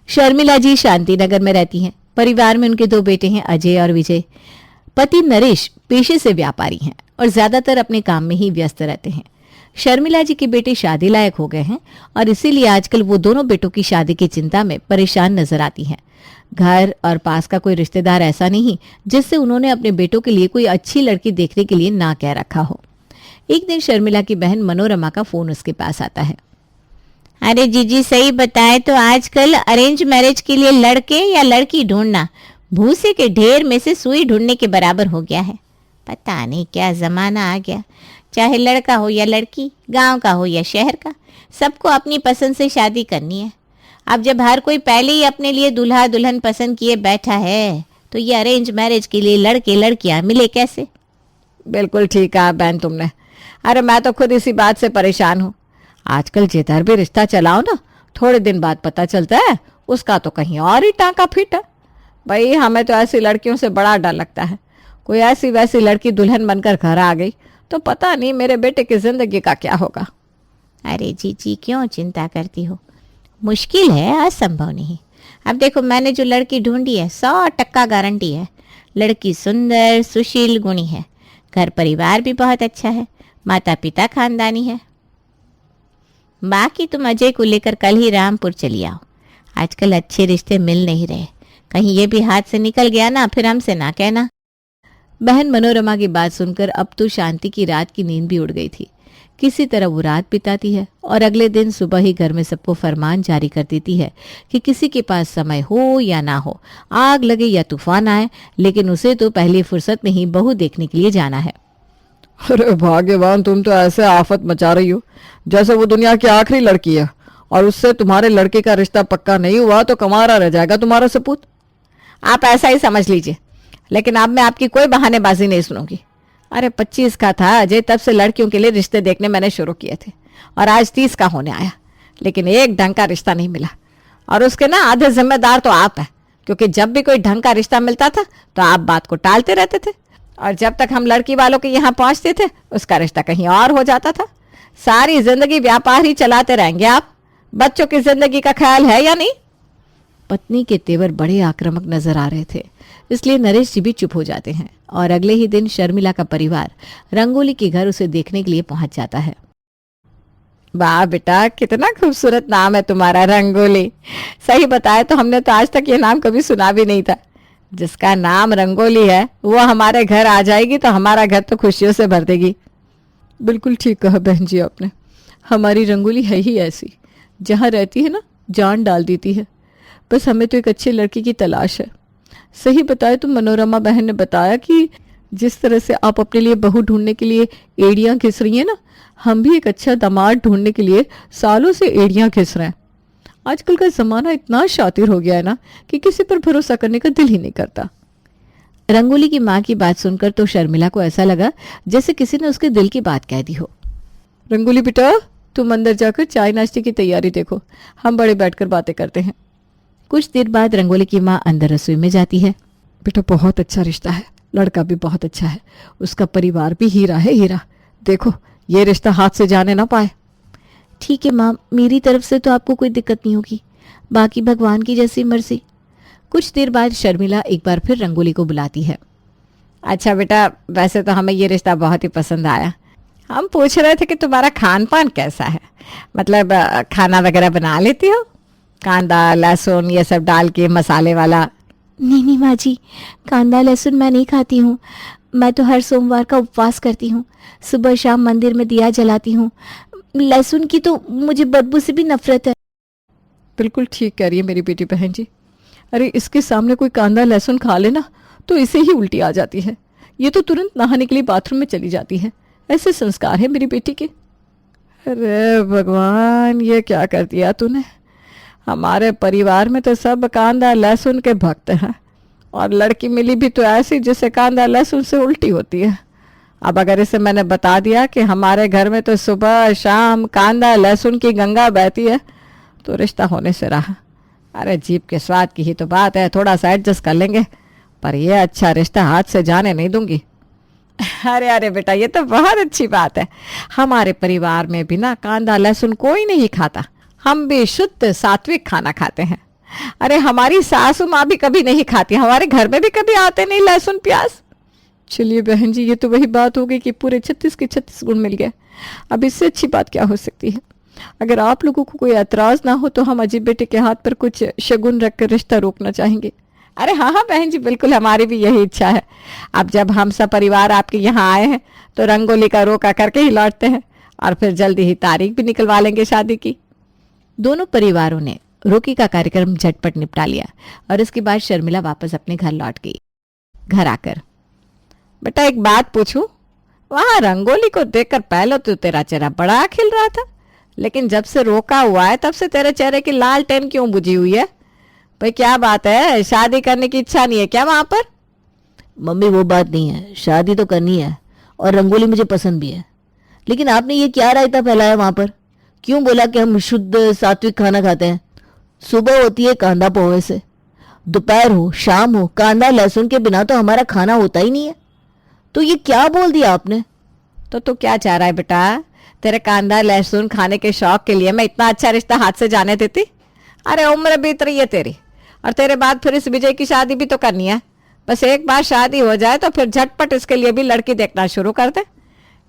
शर्मिला जी शांतिनगर में रहती हैं। परिवार में उनके 2 बेटे हैं, अजय और विजय। पति नरेश पेशे से व्यापारी हैं और ज्यादातर अपने काम में ही व्यस्त रहते हैं। शर्मिला जी के बेटे शादी लायक हो गए हैं और इसीलिए आजकल वो दोनों बेटों की शादी की चिंता में परेशान नजर आती हैं। घर और पास का कोई रिश्तेदार ऐसा नहीं जिससे उन्होंने अपने बेटों के लिए कोई अच्छी लड़की देखने के लिए ना कह रखा हो। एक दिन शर्मिला की बहन मनोरमा का फोन उसके पास आता है। अरे जीजी, सही बताए तो आजकल अरेंज मैरिज के लिए लड़के या लड़की ढूंढना भूसे के ढेर में से सुई ढूंढने के बराबर हो गया है। पता नहीं क्या जमाना आ गया। चाहे लड़का हो या लड़की, गांव का हो या शहर का, सबको अपनी पसंद से शादी करनी है। अब जब हर कोई पहले ही अपने लिए दूल्हा दुल्हन पसंद किए बैठा है तो ये अरेंज मैरिज के लिए लड़के लड़कियां मिले कैसे? बिल्कुल ठीक कहा बहन तुमने। अरे मैं तो खुद इसी बात से परेशान हूँ। आजकल जिधर भी रिश्ता चलाओ ना, थोड़े दिन बाद पता चलता है उसका तो कहीं और ही टांका फिट है। भाई हमें तो ऐसी लड़कियों से बड़ा डर लगता है। कोई ऐसी वैसी लड़की दुल्हन बनकर घर आ गई तो पता नहीं मेरे बेटे की जिंदगी का क्या होगा। अरे जीजी, क्यों चिंता करती हो? मुश्किल है, असंभव नहीं। अब देखो, मैंने जो लड़की ढूंढी है 100% गारंटी है। लड़की सुंदर, सुशील, गुणी है। घर परिवार भी बहुत अच्छा है। माता पिता खानदानी है। बाकी तुम अजय को लेकर कल ही रामपुर चली आओ। आजकल अच्छे रिश्ते मिल नहीं रहे। कहीं ये भी हाथ से निकल गया ना, फिर हमसे ना कहना। बहन मनोरमा की बात सुनकर अब तो शांति की रात की नींद भी उड़ गई थी। किसी तरह वो रात बिताती है और अगले दिन सुबह ही घर में सबको फरमान जारी कर देती है कि किसी के पास समय हो या ना हो, आग लगे या तूफान आए, लेकिन उसे तो पहली फुर्सत में ही बहू देखने के लिए जाना है। अरे भाग्यवान, तुम तो ऐसे आफत मचा रही हो जैसे वो दुनिया की आखिरी लड़की है और उससे तुम्हारे लड़के का रिश्ता पक्का नहीं हुआ तो कमारा रह जाएगा तुम्हारा सपूत। आप ऐसा ही समझ लीजिए, लेकिन अब मैं आपकी कोई बहानेबाजी नहीं सुनूंगी। अरे 25 का था अजय तब से लड़कियों के लिए रिश्ते देखने मैंने शुरू किए थे और आज 30 का होने आया, लेकिन एक ढंग का रिश्ता नहीं मिला। और उसके ना आधे जिम्मेदार तो आप हैं, क्योंकि जब भी कोई ढंग का रिश्ता मिलता था तो आप बात को टालते रहते थे और जब तक हम लड़की वालों के यहाँ पहुंचते थे उसका रिश्ता कहीं और हो जाता था। सारी जिंदगी व्यापार ही चलाते रहेंगे आप। बच्चों की जिंदगी का ख्याल है या नहीं? पत्नी के तेवर बड़े आक्रामक नजर आ रहे थे, इसलिए नरेश जी भी चुप हो जाते हैं और अगले ही दिन शर्मिला का परिवार रंगोली के घर उसे देखने के लिए पहुंच जाता है। वाह बेटा, कितना खूबसूरत नाम है तुम्हारा, रंगोली। सही बताए तो हमने तो आज तक ये नाम कभी सुना भी नहीं था। जिसका नाम रंगोली है वो हमारे घर आ जाएगी तो हमारा घर तो खुशियों से भर देगी। बिल्कुल ठीक कहा बहन जी आपने। हमारी रंगोली है ही ऐसी, जहाँ रहती है ना जान डाल देती है। बस हमें तो एक अच्छी लड़की की तलाश है। सही बताए तो मनोरमा बहन ने बताया कि जिस तरह से आप अपने लिए बहू ढूंढने के लिए एड़ियां घिस रही हैं ना, हम भी एक अच्छा दामाद ढूंढने के लिए सालों से एड़ियां घिस रहे हैं। आजकल का जमाना इतना शातिर हो गया है ना कि किसी पर भरोसा करने का दिल ही नहीं करता। रंगोली की माँ की बात सुनकर तो शर्मिला को ऐसा लगा जैसे किसी ने उसके दिल की बात कह दी हो। रंगोली बेटा, तुम अंदर जाकर चाय नाश्ते की तैयारी देखो, हम बड़े बैठकर बातें करते हैं। कुछ देर बाद रंगोली की माँ अंदर रसोई में जाती है। बेटा, बहुत अच्छा रिश्ता है, लड़का भी बहुत अच्छा है, उसका परिवार भी हीरा है, हीरा। देखो ये रिश्ता हाथ से जाने ना पाए। ठीक है माँ, मेरी तरफ से तो आपको कोई दिक्कत नहीं होगी, बाकी भगवान की जैसी मर्जी। कुछ देर बाद शर्मिला एक बार फिर रंगोली को बुलाती है। अच्छा बेटा, वैसे तो हमें ये रिश्ता बहुत ही पसंद आया। हम पूछ रहे थे कि तुम्हारा खान पान कैसा है, मतलब खाना वगैरह बना लेती हो? कांदा लहसुन ये सब डाल के मसाले वाला? नहीं माँ जी, कांदा लहसुन मैं नहीं खाती हूँ। मैं तो हर सोमवार का उपवास करती हूँ, सुबह शाम मंदिर में दिया जलाती हूँ। लहसुन की तो मुझे बदबू से भी नफरत है। बिल्कुल ठीक कह रही है मेरी बेटी बहन जी। अरे इसके सामने कोई कांदा लहसुन खा लेना तो इसे ही उल्टी आ जाती है। ये तो तुरंत नहाने के लिए बाथरूम में चली जाती है। ऐसे संस्कार है मेरी बेटी के। अरे भगवान, ये क्या कर दिया तूने। हमारे परिवार में तो सब कांदा लहसुन के भक्त हैं और लड़की मिली भी तो ऐसी जिसे कांदा लहसुन से उल्टी होती है। अब अगर इसे मैंने बता दिया कि हमारे घर में तो सुबह शाम कांदा लहसुन की गंगा बहती है तो रिश्ता होने से रहा। अरे जीभ के स्वाद की ही तो बात है, थोड़ा सा एडजस्ट कर लेंगे, पर यह अच्छा रिश्ता हाथ से जाने नहीं दूंगी। अरे अरे बेटा, ये तो बहुत अच्छी बात है। हमारे परिवार में बिना कांदा लहसुन कोई नहीं खाता। हम भी शुद्ध सात्विक खाना खाते हैं। अरे हमारी सासू माँ भी कभी नहीं खाती, हमारे घर में भी कभी आते नहीं लहसुन प्याज। चलिए बहन जी, ये तो वही बात हो गई कि पूरे 36 के 36 गुण मिल गए। अब इससे अच्छी बात क्या हो सकती है। अगर आप लोगों को कोई एतराज ना हो तो हम अजीब बेटे के हाथ पर कुछ शगुन रखकर रिश्ता रोकना चाहेंगे। अरे हाँ हाँ बहन जी, बिल्कुल हमारी भी यही इच्छा है। अब जब हम सब परिवार आपके यहाँ आए हैं तो रंगोली का रोका करके ही लौटते हैं और फिर जल्दी ही तारीख भी निकलवा लेंगे शादी की। दोनों परिवारों ने रोकी का कार्यक्रम झटपट निपटा लिया और इसके बाद शर्मिला वापस अपने घर लौट गई। घर आकर, बेटा एक बात पूछूं, वहां रंगोली को देखकर पहले तो तेरा चेहरा बड़ा खिल रहा था, लेकिन जब से रोका हुआ है तब से तेरे चेहरे की लालटेन क्यों बुझी हुई है? भाई क्या बात है, शादी करने की इच्छा नहीं है क्या वहां पर? मम्मी वो बात नहीं है, शादी तो करनी है और रंगोली मुझे पसंद भी है, लेकिन आपने ये क्या रायता फैलाया वहां पर? क्यों बोला कि हम शुद्ध सात्विक खाना खाते हैं? सुबह होती है कांदा पोहे से, दोपहर हो शाम हो कांदा लहसुन के बिना तो हमारा खाना होता ही नहीं है। तो ये क्या बोल दिया आपने? तो तू क्या चाह रहा है बेटा, तेरे कांदा लहसुन खाने के शौक के लिए मैं इतना अच्छा रिश्ता हाथ से जाने देती? अरे उम्र बीत रही है तेरी, और तेरे बाद फिर इस विजय की शादी भी तो करनी है। बस एक बार शादी हो जाए तो फिर झटपट इसके लिए भी लड़की देखना शुरू कर दे।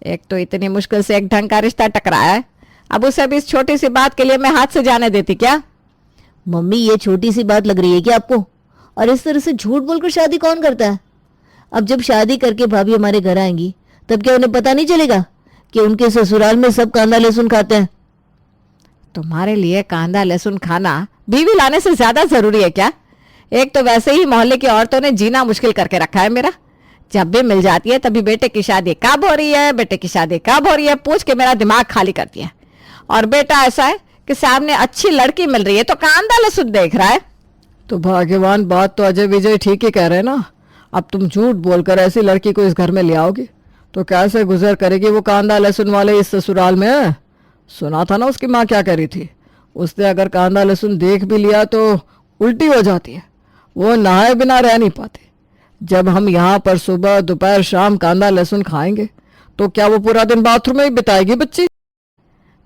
एक तो इतनी मुश्किल से एक ढंग का रिश्ता टकराया है, अब उसे भी इस छोटी सी बात के लिए मैं हाथ से जाने देती क्या? मम्मी ये छोटी सी बात लग रही है क्या आपको? और इस तरह से झूठ बोलकर शादी कौन करता है? अब जब शादी करके भाभी हमारे घर आएंगी तब क्या उन्हें पता नहीं चलेगा कि उनके ससुराल में सब कांदा लहसुन खाते हैं? तुम्हारे लिए कांदा लहसुन खाना बीवी लाने से ज्यादा जरूरी है क्या? एक तो वैसे ही मोहल्ले की औरतों ने जीना मुश्किल करके रखा है मेरा। जब भी मिल जाती है तभी बेटे की शादी कब हो रही है, बेटे की शादी कब हो रही है पूछ के मेरा दिमाग खाली करती है। और बेटा ऐसा है कि सामने अच्छी लड़की मिल रही है तो कांदा लहसुन देख रहा है। तो भाग्यवान, बात तो अजय विजय ठीक ही कह रहे हैं ना। अब तुम झूठ बोलकर ऐसी लड़की को इस घर में ले आओगी तो कैसे गुजर करेगी वो कांदा लहसुन वाले इस ससुराल में? सुना था ना उसकी माँ क्या कह रही थी, उसने अगर कांदा लहसुन देख भी लिया तो उल्टी हो जाती है, वो नहाए बिना रह नहीं पाते। जब हम यहाँ पर सुबह दोपहर शाम कांदा लहसुन खाएंगे तो क्या वो पूरा दिन बाथरूम में ही बिताएगी बच्ची?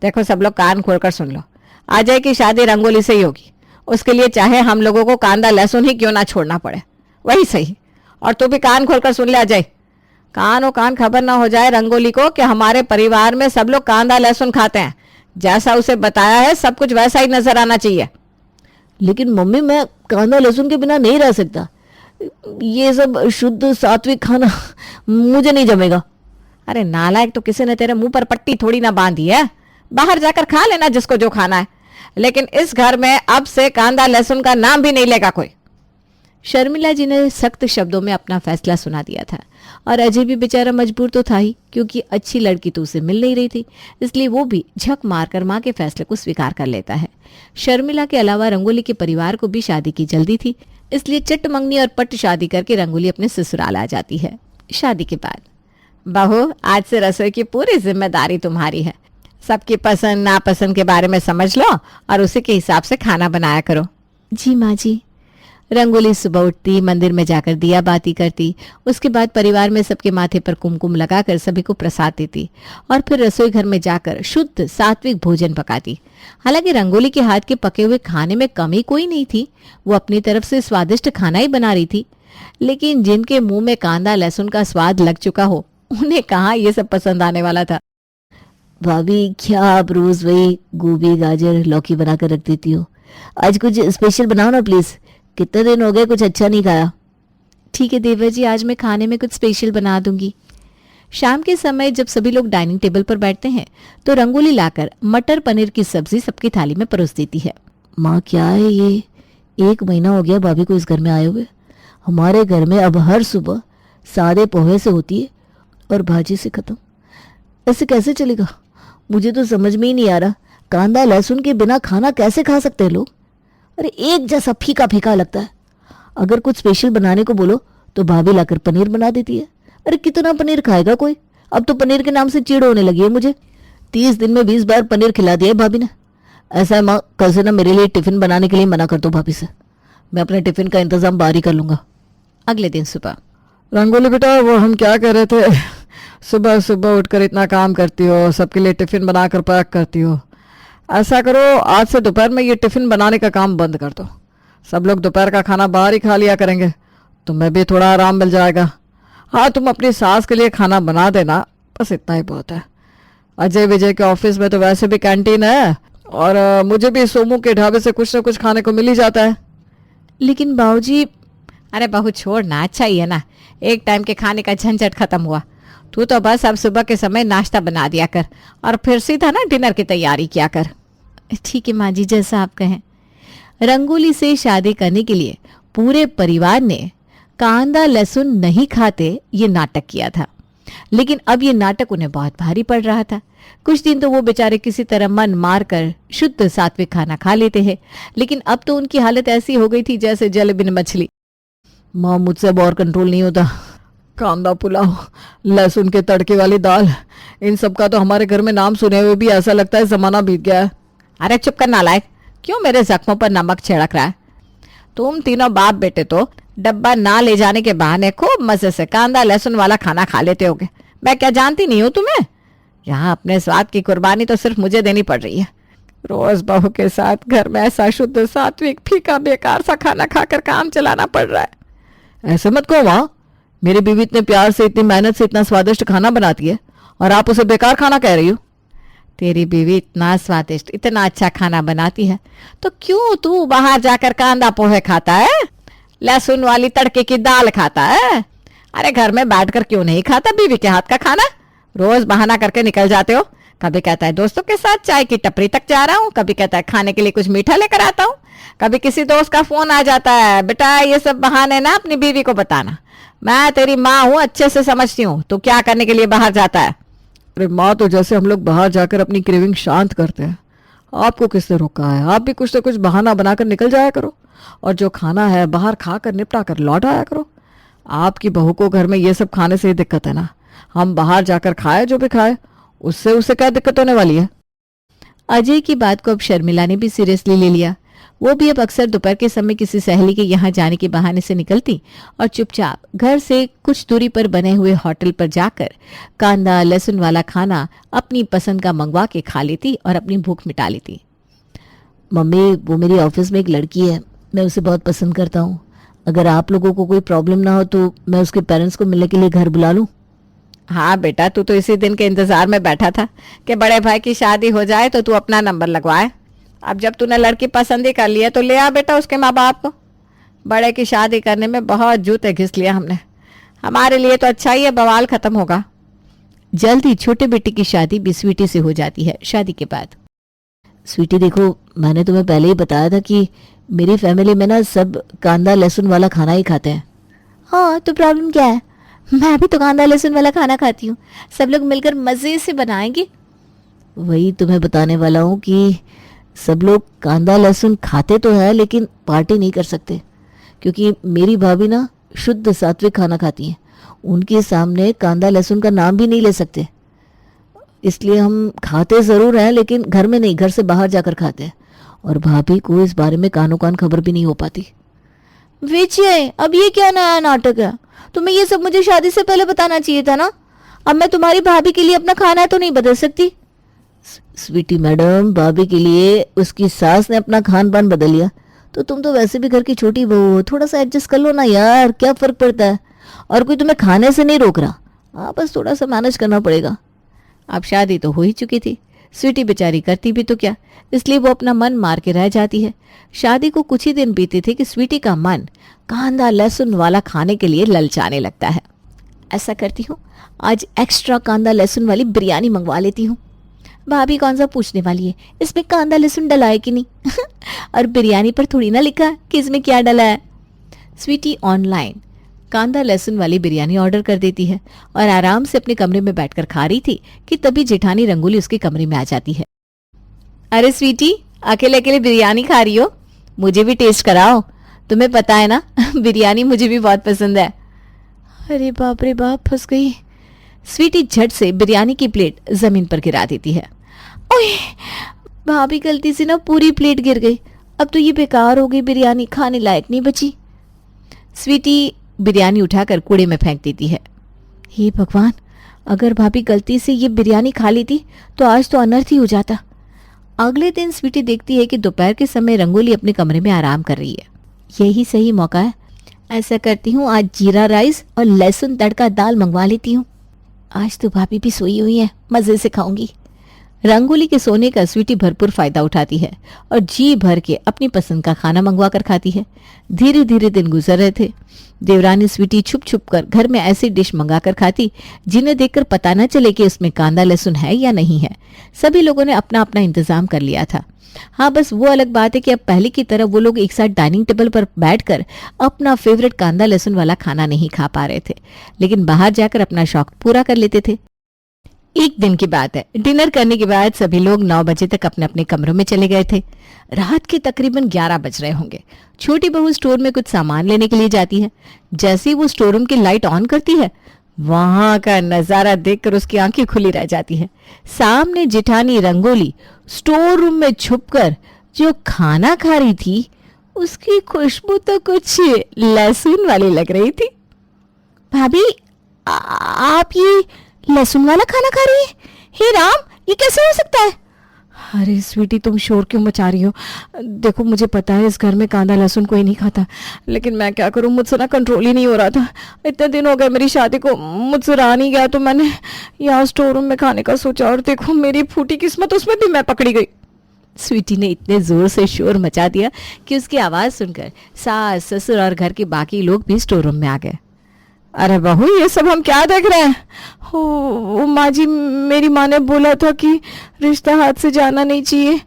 देखो सब लोग कान खोलकर सुन लो, अजय की शादी रंगोली से ही होगी। उसके लिए चाहे हम लोगों को कांदा लहसुन ही क्यों ना छोड़ना पड़े, वही सही। और तू भी कान खोलकर सुन ले अजय, कान ओ कान खबर ना हो जाए रंगोली को कि हमारे परिवार में सब लोग कांदा लहसुन खाते हैं। जैसा उसे बताया है सब कुछ वैसा ही नजर आना चाहिए। लेकिन मम्मी मैं कांदा लहसुन के बिना नहीं रह सकता, ये सब शुद्ध सात्विक खाना मुझे नहीं जमेगा। अरे नालायक, तो किसी ने तेरे मुंह पर पट्टी थोड़ी ना बांधी है, बाहर जाकर खा लेना जिसको जो खाना है, लेकिन इस घर में अब से कांदा लहसुन का नाम भी नहीं लेगा कोई। शर्मिला जी ने सख्त शब्दों में अपना फैसला सुना दिया था और अजय भी बेचारा मजबूर तो था ही, क्योंकि अच्छी लड़की तो उसे मिल नहीं रही थी, इसलिए वो भी झक मारकर माँ के फैसले को स्वीकार कर लेता है। शर्मिला के अलावा रंगोली के परिवार को भी शादी की जल्दी थी, इसलिए चिट मंगनी और पट शादी करके रंगोली अपने ससुराल आ जाती है। शादी के बाद, बहू आज से रसोई की पूरी जिम्मेदारी तुम्हारी है। सबकी पसंद नापसंद के बारे में समझ लो और उसी के हिसाब से खाना बनाया करो। जी माँ जी। रंगोली सुबह उठती, मंदिर में जाकर दिया बाती करती, उसके बाद परिवार में सबके माथे पर कुमकुम लगाकर सभी को प्रसाद देती और फिर रसोई घर में जाकर शुद्ध सात्विक भोजन पकाती। हालांकि रंगोली के हाथ के पके हुए खाने में कमी कोई नहीं थी, वो अपनी तरफ से स्वादिष्ट खाना ही बना रही थी, लेकिन जिनके मुंह में कांदा लहसुन का स्वाद लग चुका हो उन्हें कहाँ ये सब पसंद आने वाला था। भाभी क्या आप रोज वही गोभी गाजर लौकी बनाकर रख देती हो? आज कुछ स्पेशल बनाओ ना प्लीज, कितने दिन हो गए कुछ अच्छा नहीं खाया। ठीक है देवर जी, आज मैं खाने में कुछ स्पेशल बना दूंगी। शाम के समय जब सभी लोग डाइनिंग टेबल पर बैठते हैं तो रंगोली लाकर मटर पनीर की सब्जी सबकी थाली में परोस देती है। माँ क्या है ये, 1 महीना हो गया भाभी को इस घर में आए हुए। हमारे घर में अब हर सुबह सादे पोहे से होती है और भाजी से खत्म। ऐसे कैसे चलेगा? मुझे तो समझ में ही नहीं आ रहा, कांदा लहसुन के बिना खाना कैसे खा सकते हैं लोग? अरे एक जैसा फीका फीका लगता है। अगर कुछ स्पेशल बनाने को बोलो तो भाभी लाकर पनीर बना देती है। अरे कितना पनीर खाएगा कोई? अब तो पनीर के नाम से चिढ़ होने लगी है मुझे। 30 दिन में 20 बार पनीर खिला दिया है भाभी ने। ऐसा है माँ, कल से ना मेरे लिए टिफिन बनाने के लिए मना कर दो भाभी से, मैं अपने टिफिन का इंतजाम बाहर ही कर लूंगा। अगले दिन सुबह, रंगोली बेटा, वो हम क्या कह रहे थे, सुबह सुबह उठकर इतना काम करती हो, सबके लिए टिफिन बनाकर पैक करती हो। ऐसा करो आज से दोपहर में ये टिफिन बनाने का काम बंद कर दो, सब लोग दोपहर का खाना बाहर ही खा लिया करेंगे, तुम्हें भी थोड़ा आराम मिल जाएगा। हाँ, तुम अपनी सास के लिए खाना बना देना, बस इतना ही बहुत है। अजय विजय के ऑफिस में तो वैसे भी कैंटीन है, और मुझे भी सोमू के ढाबे से कुछ ना कुछ खाने को मिल ही जाता है। लेकिन बाबूजी, अरे बहू छोड़ ना, अच्छा ही है ना, एक टाइम के खाने का झंझट खत्म हुआ। तू तो बस अब सुबह के समय नाश्ता बना दिया कर और फिर सीधा ना डिनर की तैयारी किया कर। ठीक है माँ जी, जैसा आप कहें। रंगोली से शादी करने के लिए पूरे परिवार ने कांदा लहसुन नहीं खाते ये नाटक किया था, लेकिन अब ये नाटक उन्हें बहुत भारी पड़ रहा था। कुछ दिन तो वो बेचारे किसी तरह मन मार कर शुद्ध सात्विक खाना खा लेते हैं, लेकिन अब तो उनकी हालत ऐसी हो गई थी जैसे जल बिन मछली। माँ, मुझसे अब और कंट्रोल नहीं होता। कांदा पुलाव, लहसुन के तड़के वाली दाल, इन सब का तो हमारे घर में नाम सुने हुए भी ऐसा लगता है जमाना बीत गया है। अरे चुप कर नालायक, क्यों मेरे जख्मों पर नमक छिड़क रहा है? तुम तीनों बाप बेटे तो डब्बा ना ले जाने के बहाने खूब मजे से कांदा लहसुन वाला खाना खा लेते होगे। मैं क्या जानती नहीं हूँ तुम्हें? यहाँ अपने स्वाद की कुर्बानी तो सिर्फ मुझे देनी पड़ रही है। रोज बहू के साथ घर में ऐसा शुद्ध सात्विक फीका बेकार सा खाना खाकर काम चलाना पड़ रहा है। ऐसे मत कहो माँ, मेरी बीवी इतने प्यार से, इतनी मेहनत से इतना स्वादिष्ट खाना बनाती है और आप उसे बेकार खाना कह रही हो। तेरी बीवी इतना स्वादिष्ट, इतना अच्छा खाना बनाती है तो क्यों तू बाहर जाकर कांदा पोहे खाता है, लहसुन वाली तड़के की दाल खाता है? अरे घर में बैठकर क्यों नहीं खाता बीवी के हाथ का खाना? रोज बहाना करके निकल जाते हो। कभी कहता है दोस्तों के साथ चाय की टपरी तक जा रहा हूँ, कभी कहता है खाने के लिए कुछ मीठा लेकर आता हूँ, कभी किसी दोस्त का फोन आ जाता है। बेटा ये सब बहाने ना अपनी बीवी को बताना, मैं तेरी माँ हूँ, अच्छे से समझती हूँ तू क्या करने के लिए बाहर जाता है। अरे माँ, तो जैसे हम लोग बाहर जाकर अपनी क्रेविंग शांत करते हैं, आपको किसने रोका है? आप भी कुछ ना कुछ बहाना बनाकर निकल जाया करो और जो खाना है बाहर खाकर निपटा कर लौट आया करो। आपकी बहू को घर में ये सब खाने से ही दिक्कत है ना, हम बाहर जाकर खाए जो भी खाए, उससे उसे क्या दिक्कत होने वाली है? अजय की बात को अब शर्मिला ने भी सीरियसली ले लिया। वो भी अब अक्सर दोपहर के समय किसी सहेली के यहाँ जाने के बहाने से निकलती और चुपचाप घर से कुछ दूरी पर बने हुए होटल पर जाकर कांदा लहसुन वाला खाना अपनी पसंद का मंगवा के खा लेती और अपनी भूख मिटा लेती। मम्मी, वो मेरी ऑफिस में एक लड़की है, मैं उसे बहुत पसंद करता हूँ। अगर आप लोगों को कोई प्रॉब्लम ना हो तो मैं उसके पेरेंट्स को मिलने के लिए घर बुला लूँ। हाँ बेटा, तू तो इसी दिन के इंतजार में बैठा था कि बड़े भाई की शादी हो जाए तो तू अपना नंबर लगवाए। अब जब तूने लड़की पसंद ही कर लिया तो ले आ बेटा उसके माँ बाप को। बड़े की शादी करने में बहुत जूते घिस लिया हमने, हमारे लिए तो अच्छा ही है, बवाल खत्म होगा। जल्द ही छोटे बेटे की शादी भी स्वीटी से हो जाती है। शादी के बाद स्वीटी देखो, मैंने तुम्हें पहले ही बताया था कि मेरी फैमिली में ना सब कांदा लहसुन वाला खाना ही खाते हैं। हाँ, तो प्रॉब्लम क्या है? मैं भी तो कांदा लहसुन वाला खाना खाती हूँ, सब लोग मिलकर मजे से बनाएंगे। वही तुम्हें बताने वाला हूँ कि सब लोग कांदा लहसुन खाते तो है लेकिन पार्टी नहीं कर सकते, क्योंकि मेरी भाभी ना शुद्ध सात्विक खाना खाती हैं, उनके सामने कांदा लहसुन का नाम भी नहीं ले सकते। इसलिए हम खाते ज़रूर हैं लेकिन घर में नहीं, घर से बाहर जाकर खाते हैं, और भाभी को इस बारे में कानों कान खबर भी नहीं हो पाती। विजय, अब ये क्या नया नाटक है? तुम्हें ये सब मुझे शादी से पहले बताना चाहिए था ना। अब मैं तुम्हारी भाभी के लिए अपना खाना तो नहीं बदल सकती। स्वीटी मैडम, भाभी के लिए उसकी सास ने अपना खान पान बदल लिया तो तुम तो वैसे भी घर की छोटी बहू हो, थोड़ा सा एडजस्ट कर लो ना यार, क्या फर्क पड़ता है? और कोई तुम्हें खाने से नहीं रोक रहा, हाँ बस थोड़ा सा मैनेज करना पड़ेगा। अब शादी तो हो ही चुकी थी, स्वीटी बेचारी करती भी तो क्या, इसलिए वो अपना मन मार के रह जाती है। शादी को कुछ ही दिन बीते थे कि स्वीटी का मन कांदा लहसुन वाला खाने के लिए ललचाने लगता है। ऐसा करती हूँ, आज एक्स्ट्रा कांदा लहसुन वाली बिरयानी मंगवा लेती हूँ। भाभी कौन सा पूछने वाली है इसमें कांदा लहसुन डला है कि नहीं और बिरयानी पर थोड़ी ना लिखा है कि इसमें क्या डला है। स्वीटी ऑनलाइन कांदा लहसुन वाली बिरयानी ऑर्डर कर देती है और आराम से अपने कमरे में बैठकर खा रही थी कि तभी जेठानी रंगोली उसके कमरे में आ जाती है। अरे स्वीटी, अकेले अकेले बिरयानी खा रही हो? मुझे भी टेस्ट कराओ, तुम्हें पता है ना बिरयानी मुझे भी बहुत पसंद है। अरे बाप रे बाप, फंस गई। स्वीटी झट से बिरयानी की प्लेट जमीन पर गिरा देती है। ओए, भाभी गलती से ना पूरी प्लेट गिर गई, अब तो ये बेकार हो गई, बिरयानी खाने लायक नहीं बची। स्वीटी बिरयानी उठाकर कूड़े में फेंक देती है। हे भगवान, अगर भाभी गलती से ये बिरयानी खा लेती तो आज तो अनर्थ ही हो जाता। अगले दिन स्वीटी देखती है कि दोपहर के समय रंगोली अपने कमरे में आराम कर रही है। यही सही मौका है। ऐसा करती हूँ, आज जीरा राइस और लहसुन तड़का दाल मंगवा लेती हूँ। आज तो भाभी भी सोई हुई है, मज़े से खाऊंगी। रंगोली के सोने का स्वीटी भरपूर फायदा उठाती है और जी भर के अपनी पसंद का खाना मंगवा कर खाती है। धीरे धीरे दिन गुजर रहे थे। देवरानी स्वीटी छुप छुप कर घर में ऐसी डिश मंगा कर खाती जिन्हें देखकर पता न चले कि उसमें कांदा लहसुन है या नहीं है। सभी लोगों ने अपना अपना इंतजाम कर लिया था। हाँ, बस वो अलग बात है कि अब पहले की तरह वो लोग एक साथ डाइनिंग टेबल पर बैठकर अपना फेवरेट कांदा लहसुन वाला खाना नहीं खा पा रहे थे, लेकिन बाहर जाकर अपना शौक पूरा कर लेते थे। एक दिन की बात है। डिनर करने के बाद सभी लोग 9 बजे तक अपने अपने कमरों में चले गए थे। रात के तकरीबन 11 बज रहे होंगे। छोटी बहू स्टोर में कुछ सामान लेने के लिए जाती है। जैसे ही वो स्टोर रूम की लाइट ऑन करती है, वहां का नजारा देखकर उसकी आंखें खुली रह जाती है। सामने जिठानी रंगोली स्टोर रूम में छुपकर जो खाना खा रही थी, उसकी खुशबू तो कुछ लहसुन वाली लग रही थी। भाभी, आप ये लहसुन वाला खाना खा रही है? हे राम, ये कैसे हो सकता है? अरे स्वीटी, तुम शोर क्यों मचा रही हो? देखो, मुझे पता है इस घर में कांदा लहसुन कोई नहीं खाता, लेकिन मैं क्या करूं, मुझसे ना कंट्रोल ही नहीं हो रहा था। इतने दिन हो गए मेरी शादी को, मुझसे रहा नहीं गया, तो मैंने यहाँ स्टोर रूम में खाने का सोचा, और देखो मेरी फूटी किस्मत, उसमें भी मैं पकड़ी गई। स्वीटी ने इतने जोर से शोर मचा दिया कि उसकी आवाज सुनकर सास, ससुर और घर के बाकी लोग भी स्टोर रूम में आ गए। अरे बहू, ये सब हम क्या देख रहे हैं? ओ माँ जी, मेरी माँ ने बोला था कि रिश्ता हाथ से जाना नहीं चाहिए।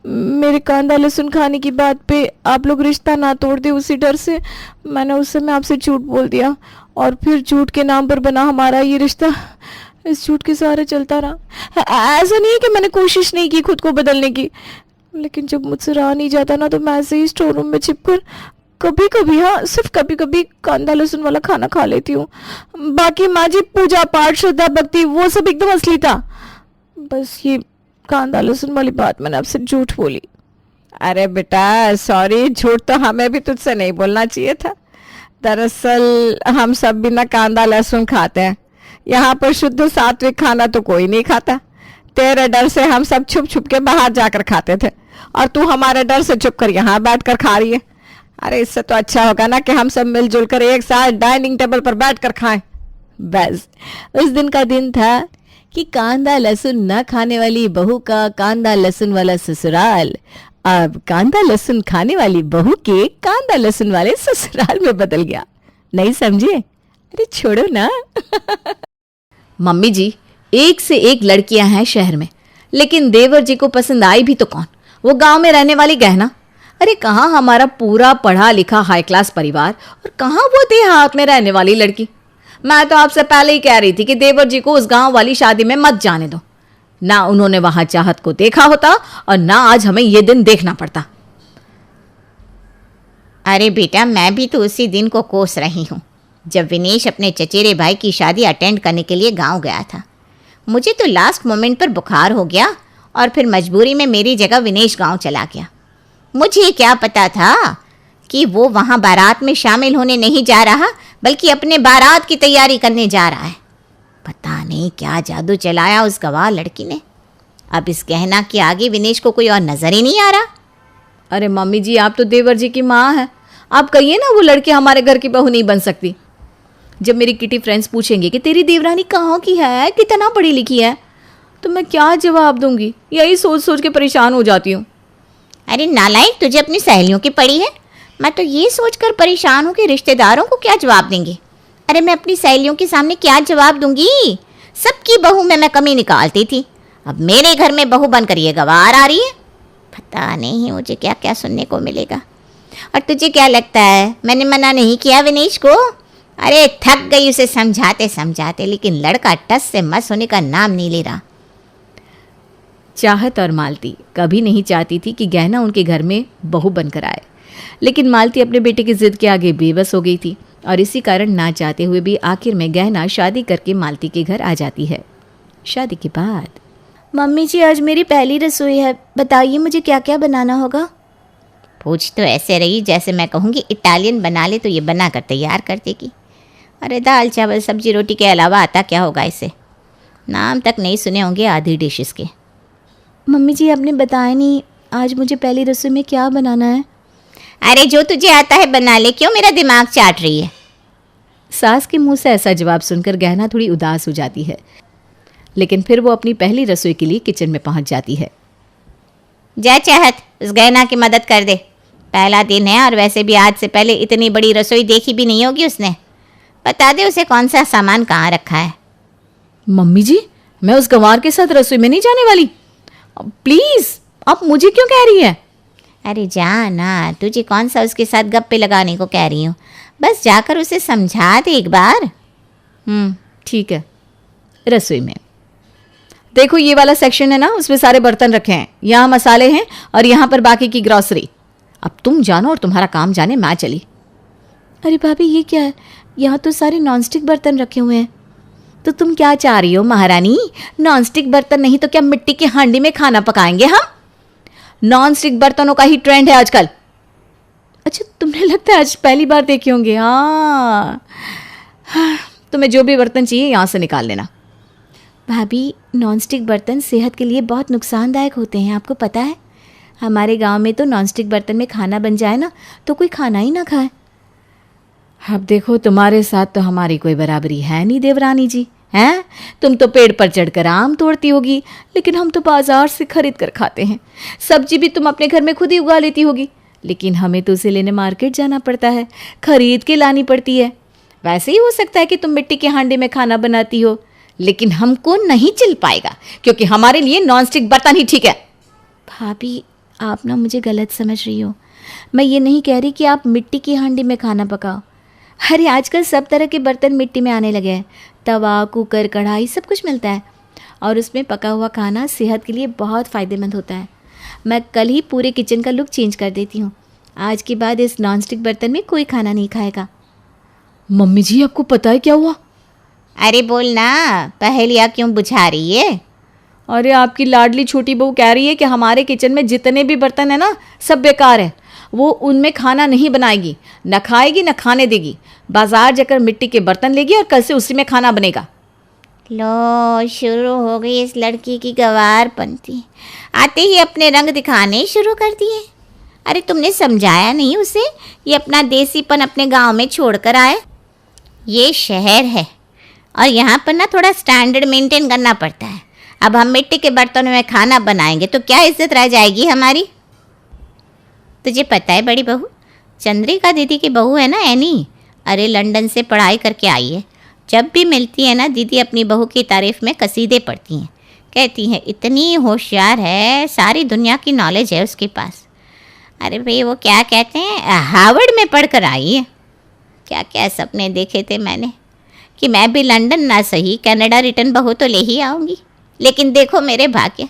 मेरे कांदा लहसुन खाने की बात पे आप लोग रिश्ता ना तोड़ दे, उसी डर से मैंने उस समय आपसे झूठ बोल दिया, और फिर झूठ के नाम पर बना हमारा ये रिश्ता। इस झूठ के सहारे चलता रहा। ऐसा नहीं है कि मैंने कोशिश नहीं की खुद को बदलने की, लेकिन जब मुझसे रहा नहीं जाता ना, तो मैं ऐसे ही स्टोर रूम में छिपकर कभी कभी, हाँ सिर्फ कभी कभी, कांदा लहसुन वाला खाना खा लेती हूँ। बाकी माँ जी, पूजा पाठ, श्रद्धा भक्ति, वो सब एकदम असली था। बस ये कांदा लहसुन वाली बात मैंने आपसे झूठ बोली। अरे बेटा सॉरी, झूठ तो हमें भी तुझसे नहीं बोलना चाहिए था। दरअसल हम सब बिना कांदा लहसुन खाते हैं। यहाँ पर शुद्ध सात्विक खाना तो कोई नहीं खाता। तेरे डर से हम सब छुप छुप के बाहर जाकर खाते थे, और तू हमारे डर से छुप कर यहाँ बैठ कर खा रही है। अरे इससे तो अच्छा होगा ना कि हम सब मिलजुल कर एक साथ डाइनिंग टेबल पर बैठ कर खाएं। बस उस दिन का दिन था कि कांदा लहसुन न खाने वाली बहू का कांदा लहसुन वाला ससुराल अब कांदा लहसुन खाने वाली बहू के कांदा लहसुन वाले ससुराल में बदल गया। नहीं समझे? अरे छोड़ो ना। मम्मी जी, एक से एक लड़कियां हैं शहर में, लेकिन देवर जी को पसंद आई भी तो कौन? वो गांव में रहने वाली गहना। अरे कहाँ हमारा पूरा पढ़ा लिखा हाई क्लास परिवार, और कहाँ वो देहात में रहने वाली लड़की। मैं तो आपसे पहले ही कह रही थी कि देवर जी को उस गांव वाली शादी में मत जाने दो। ना उन्होंने वहां चाहत को देखा होता, और ना आज हमें ये दिन देखना पड़ता। अरे बेटा, मैं भी तो उसी दिन को कोस रही हूँ जब विनेश अपने चचेरे भाई की शादी अटेंड करने के लिए गांव गया था। मुझे तो लास्ट मोमेंट पर बुखार हो गया, और फिर मजबूरी में मेरी जगह विनेश गांव चला गया। मुझे क्या पता था कि वो वहाँ बारात में शामिल होने नहीं जा रहा, बल्कि अपने बारात की तैयारी करने जा रहा है। पता नहीं क्या जादू चलाया उस गवाह लड़की ने। अब इस गहना के आगे विनेश को कोई और नजर ही नहीं आ रहा। अरे मम्मी जी, आप तो देवर जी की माँ हैं, आप कहिए ना वो लड़की हमारे घर की बहू नहीं बन सकती। जब मेरी किटी फ्रेंड्स पूछेंगे कि तेरी देवरानी कहाँ की है, कितना पढ़ी लिखी है, तो मैं क्या जवाब दूंगी? यही सोच सोच के परेशान हो जाती हूँ। अरे नालायक, तुझे अपनी सहेलियों की पड़ी है। मैं तो ये सोचकर परेशान हूँ कि रिश्तेदारों को क्या जवाब देंगे। अरे मैं अपनी सहेलियों के सामने क्या जवाब दूंगी? सबकी बहू में मैं कमी निकालती थी, अब मेरे घर में बहू बनकर ये गवार आ रही है। पता नहीं मुझे क्या क्या सुनने को मिलेगा। और तुझे क्या लगता है मैंने मना नहीं किया विनेश को? अरे थक गई उसे समझाते समझाते, लेकिन लड़का टस से मस होने का नाम नहीं ले रहा। चाहत और मालती कभी नहीं चाहती थी कि गहना उनके घर में बहू बनकर आए, लेकिन मालती अपने बेटे की जिद के आगे बेबस हो गई थी, और इसी कारण ना चाहते हुए भी आखिर में गहना शादी करके मालती के घर आ जाती है। शादी के बाद, मम्मी जी आज मेरी पहली रसोई है, बताइए मुझे क्या क्या बनाना होगा? पूछ तो ऐसे रही जैसे मैं कहूँगी इटालियन बना ले तो ये बना कर तैयार कर देगी। अरे दाल चावल सब्जी रोटी के अलावा आता क्या होगा इसे? नाम तक नहीं सुने होंगे आधी डिशेस के। मम्मी जी आपने बताया नहीं आज मुझे पहली रसोई में क्या बनाना है। अरे जो तुझे आता है बना ले, क्यों मेरा दिमाग चाट रही है? सास के मुंह से ऐसा जवाब सुनकर गहना थोड़ी उदास हो जाती है, लेकिन फिर वो अपनी पहली रसोई के लिए किचन में पहुंच जाती है। जा चाहत, उस गहना की मदद कर दे। पहला दिन है और वैसे भी आज से पहले इतनी बड़ी रसोई देखी भी नहीं होगी उसने। बता दे उसे कौन सा सामान कहाँ रखा है। मम्मी जी, मैं उस गंवार के साथ रसोई में नहीं जाने वाली। प्लीज, आप मुझे क्यों कह रही हैं? अरे जा ना, तुझे कौन सा उसके साथ गप्पे लगाने को कह रही हूँ। बस जाकर उसे समझा दे एक बार। ठीक है। रसोई में देखो, ये वाला सेक्शन है ना, उसमें सारे बर्तन रखे हैं, यहाँ मसाले हैं और यहाँ पर बाकी की ग्रॉसरी। अब तुम जानो और तुम्हारा काम जाने, मैं चली। अरे भाभी ये क्या है, यहाँ तो सारे नॉनस्टिक बर्तन रखे हुए हैं। तो तुम क्या चाह रही हो महारानी? नॉनस्टिक बर्तन नहीं तो क्या मिट्टी की हांडी में खाना पकाएंगे हम? नॉनस्टिक बर्तनों का ही ट्रेंड है आजकल। अच्छा, तुमने लगता है आज पहली बार देखे होंगे। हाँ, तुम्हें जो भी बर्तन चाहिए यहाँ से निकाल लेना। भाभी नॉनस्टिक बर्तन सेहत के लिए बहुत नुकसानदायक होते हैं, आपको पता है? हमारे गांव में तो नॉनस्टिक बर्तन में खाना बन जाए ना तो कोई खाना ही ना खाए। अब देखो, तुम्हारे साथ तो हमारी कोई बराबरी है नहीं देवरानी जी, हैं? तुम तो पेड़ पर चढ़कर आम तोड़ती होगी, लेकिन हम तो बाजार से खरीद कर खाते हैं। सब्जी भी तुम अपने घर में खुद ही उगा लेती होगी, लेकिन हमें तो उसे लेने मार्केट जाना पड़ता है, खरीद के लानी पड़ती है। वैसे ही हो सकता है कि तुम मिट्टी के हांडे में खाना बनाती हो, लेकिन हमको नहीं चल पाएगा, क्योंकि हमारे लिए नॉनस्टिक बर्तन ही ठीक है। भाभी आप ना मुझे गलत समझ रही हो। मैं ये नहीं कह रही कि आप मिट्टी की हांडी में खाना पकाओ। अरे आजकल सब तरह के बर्तन मिट्टी में आने लगे हैं। तवा, कुकर, कढ़ाई सब कुछ मिलता है और उसमें पका हुआ खाना सेहत के लिए बहुत फ़ायदेमंद होता है। मैं कल ही पूरे किचन का लुक चेंज कर देती हूँ। आज के बाद इस नॉनस्टिक बर्तन में कोई खाना नहीं खाएगा। मम्मी जी, आपको पता है क्या हुआ? अरे बोल ना, पहेलियाँ क्यों बुझा रही है? अरे आपकी लाडली छोटी बहू कह रही है कि हमारे किचन में जितने भी बर्तन है ना, सब बेकार है। वो उनमें खाना नहीं बनाएगी, न खाएगी न खाने देगी। बाजार जाकर मिट्टी के बर्तन लेगी और कल से उसी में खाना बनेगा। लो, शुरू हो गई इस लड़की की गवारपंती। आते ही अपने रंग दिखाने शुरू कर दिए। अरे तुमने समझाया नहीं उसे, ये अपना देसीपन अपने गांव में छोड़कर आए। ये शहर है और यहाँ पर ना थोड़ा स्टैंडर्ड मेंटेन करना पड़ता है। अब हम मिट्टी के बर्तनों में खाना बनाएंगे तो क्या इज्जत रह जाएगी हमारी? तुझे पता है बड़ी बहू, चंद्रिका दीदी की बहू है ना एनी, अरे लंदन से पढ़ाई करके आई है। जब भी मिलती है ना दीदी अपनी बहू की तारीफ में कसीदे पढ़ती हैं। कहती हैं इतनी होशियार है, सारी दुनिया की नॉलेज है उसके पास। अरे भाई वो क्या कहते हैं, हार्वर्ड में पढ़ कर आई है। क्या क्या सपने देखे थे मैंने कि मैं भी लंदन ना सही कनाडा रिटर्न बहू तो ले ही आऊँगी। लेकिन देखो मेरे भाग्य,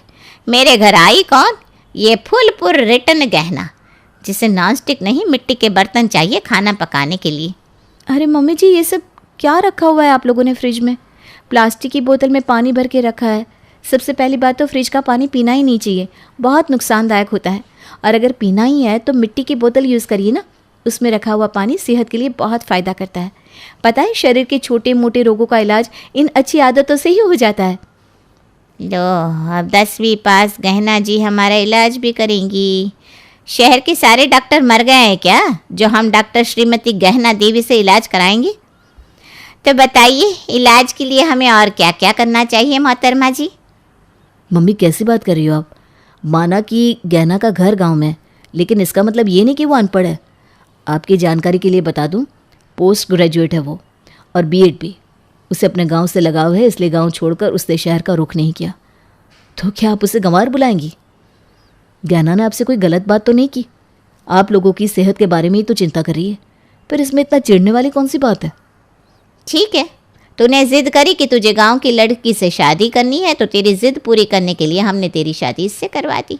मेरे घर आई कौन? ये फुलपुर रिटर्न गहना, जिसे नॉनस्टिक नहीं मिट्टी के बर्तन चाहिए खाना पकाने के लिए। अरे मम्मी जी, ये सब क्या रखा हुआ है आप लोगों ने फ्रिज में? प्लास्टिक की बोतल में पानी भर के रखा है। सबसे पहली बात तो फ्रिज का पानी पीना ही नहीं चाहिए, बहुत नुकसानदायक होता है। और अगर पीना ही है तो मिट्टी की बोतल यूज़ करिए ना, उसमें रखा हुआ पानी सेहत के लिए बहुत फ़ायदा करता है। पता है, शरीर के छोटे मोटे रोगों का इलाज इन अच्छी आदतों से ही हो जाता है। लो, अब 10वीं पास गहना जी हमारा इलाज भी करेंगी। शहर के सारे डॉक्टर मर गए हैं क्या, जो हम डॉक्टर श्रीमती गहना देवी से इलाज कराएंगे? तो बताइए, इलाज के लिए हमें और क्या क्या करना चाहिए मोहतरमा जी? मम्मी कैसी बात कर रही हो आप? माना कि गहना का घर गांव में है, लेकिन इसका मतलब ये नहीं कि वो अनपढ़ है। आपकी जानकारी के लिए बता दूं, पोस्ट ग्रेजुएट है वो, और बीएड भी। उसे अपने गांव से लगाव है, इसलिए गांव छोड़कर उसने शहर का रुख नहीं किया। तो क्या आप उसे गंवार बुलाएंगी? गहना ने आपसे कोई गलत बात तो नहीं की? आप लोगों की सेहत के बारे में ही तो चिंता कर रही है, पर इसमें इतना चिढ़ने वाली कौन सी बात है? ठीक है, तूने जिद करी कि तुझे गांव की लड़की से शादी करनी है, तो तेरी जिद पूरी करने के लिए हमने तेरी शादी इससे करवा दी।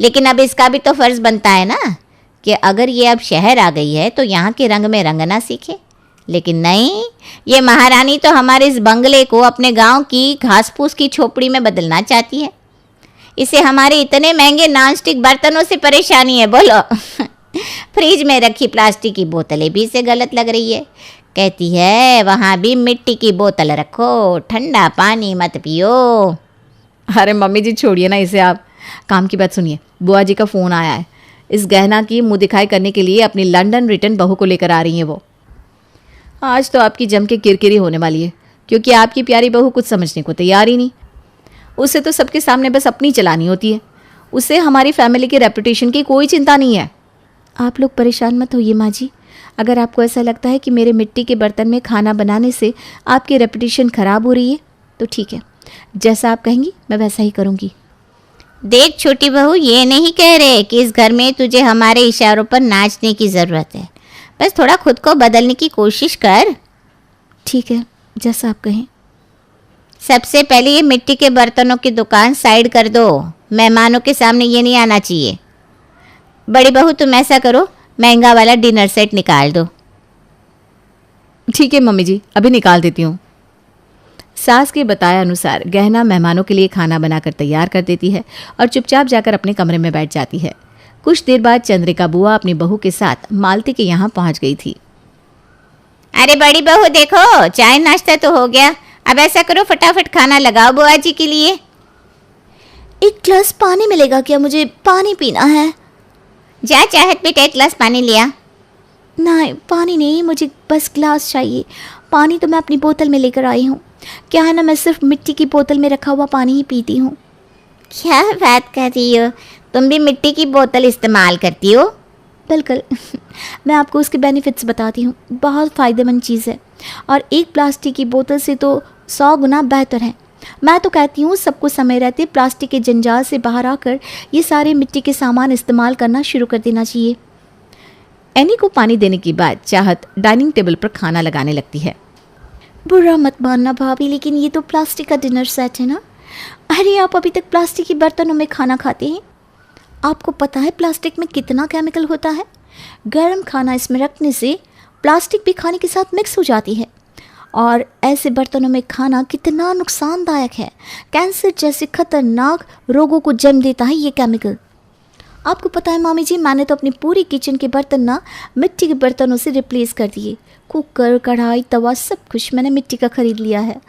लेकिन अब इसका भी तो फ़र्ज़ बनता है ना कि अगर ये अब शहर आ गई है तो यहाँ के रंग में रंगना सीखे। लेकिन नहीं, ये महारानी तो हमारे इस बंगले को अपने गांव की घास फूस की झोपड़ी में बदलना चाहती है। इसे हमारे इतने महंगे नॉनस्टिक बर्तनों से परेशानी है, बोलो। फ्रिज में रखी प्लास्टिक की बोतलें भी इसे गलत लग रही है। कहती है वहाँ भी मिट्टी की बोतल रखो, ठंडा पानी मत पियो। अरे मम्मी जी छोड़िए ना इसे आप, काम की बात सुनिए। बुआ जी का फ़ोन आया है, इस गहना की मुंह दिखाई करने के लिए अपनी लंदन रिटर्न बहू को लेकर आ रही हैं वो। आज तो आपकी जम के किरकिरी होने वाली है, क्योंकि आपकी प्यारी बहू कुछ समझने को तैयार ही नहीं। उसे तो सबके सामने बस अपनी चलानी होती है, उसे हमारी फैमिली की रेपुटेशन की कोई चिंता नहीं है। आप लोग परेशान मत होइए माँ जी। अगर आपको ऐसा लगता है कि मेरे मिट्टी के बर्तन में खाना बनाने से आपकी रेपुटेशन ख़राब हो रही है तो ठीक है, जैसा आप कहेंगी मैं वैसा ही करूँगी। देख छोटी बहू, ये नहीं कह रहे कि इस घर में तुझे हमारे इशारों पर नाचने की ज़रूरत है। बस थोड़ा खुद को बदलने की कोशिश कर। ठीक है, जैसा आप कहें। सबसे पहले ये मिट्टी के बर्तनों की दुकान साइड कर दो। मेहमानों के सामने ये नहीं आना चाहिए। बड़ी बहू तुम ऐसा करो, महंगा वाला डिनर सेट निकाल दो। ठीक है मम्मी जी, अभी निकाल देती हूँ। सास के बताए अनुसार गहना मेहमानों के लिए खाना बनाकर तैयार कर देती है और चुपचाप जाकर अपने कमरे में बैठ जाती है। कुछ देर बाद चंद्रिका बुआ अपनी बहू के साथ मालती के यहाँ पहुँच गई थी। अरे बड़ी बहू देखो, चाय नाश्ता तो हो गया। अब ऐसा करो, फटाफट खाना लगाओ बुआ जी के लिए। एक ग्लास पानी मिलेगा क्या? मुझे पानी पीना है। जा चाहत बेटा, एक गिलास पानी लिया। नहीं, पानी नहीं, मुझे बस ग्लास चाहिए। पानी तो मैं अपनी बोतल में लेकर आई हूँ। क्या है ना, मैं सिर्फ मिट्टी की बोतल में रखा हुआ पानी ही पीती हूँ। क्या बात कर रही हो? तुम भी मिट्टी की बोतल इस्तेमाल करती हो? बिल्कुल। मैं आपको उसके बेनिफिट्स बताती हूँ। बहुत फ़ायदेमंद चीज़ है और एक प्लास्टिक की बोतल से तो 100 गुना बेहतर है। मैं तो कहती हूँ सबको समय रहते प्लास्टिक के जंजाल से बाहर आकर ये सारे मिट्टी के सामान इस्तेमाल करना शुरू कर देना चाहिए। एनी को पानी देने के बाद चाहत डाइनिंग टेबल पर खाना लगाने लगती है। बुरा मत मानना भाभी, लेकिन ये तो प्लास्टिक का डिनर सेट है ना। अरे आप अभी तक प्लास्टिक के बर्तनों में खाना खाते हैं। आपको पता है प्लास्टिक में कितना केमिकल होता है? गर्म खाना इसमें रखने से प्लास्टिक भी खाने के साथ मिक्स हो जाती है और ऐसे बर्तनों में खाना कितना नुकसानदायक है। कैंसर जैसे खतरनाक रोगों को जन्म देता है ये केमिकल। आपको पता है मामी जी, मैंने तो अपनी पूरी किचन के बर्तन ना मिट्टी के बर्तनों से रिप्लेस कर दिए। कुकर, कढ़ाई, तवा सब कुछ मैंने मिट्टी का ख़रीद लिया है।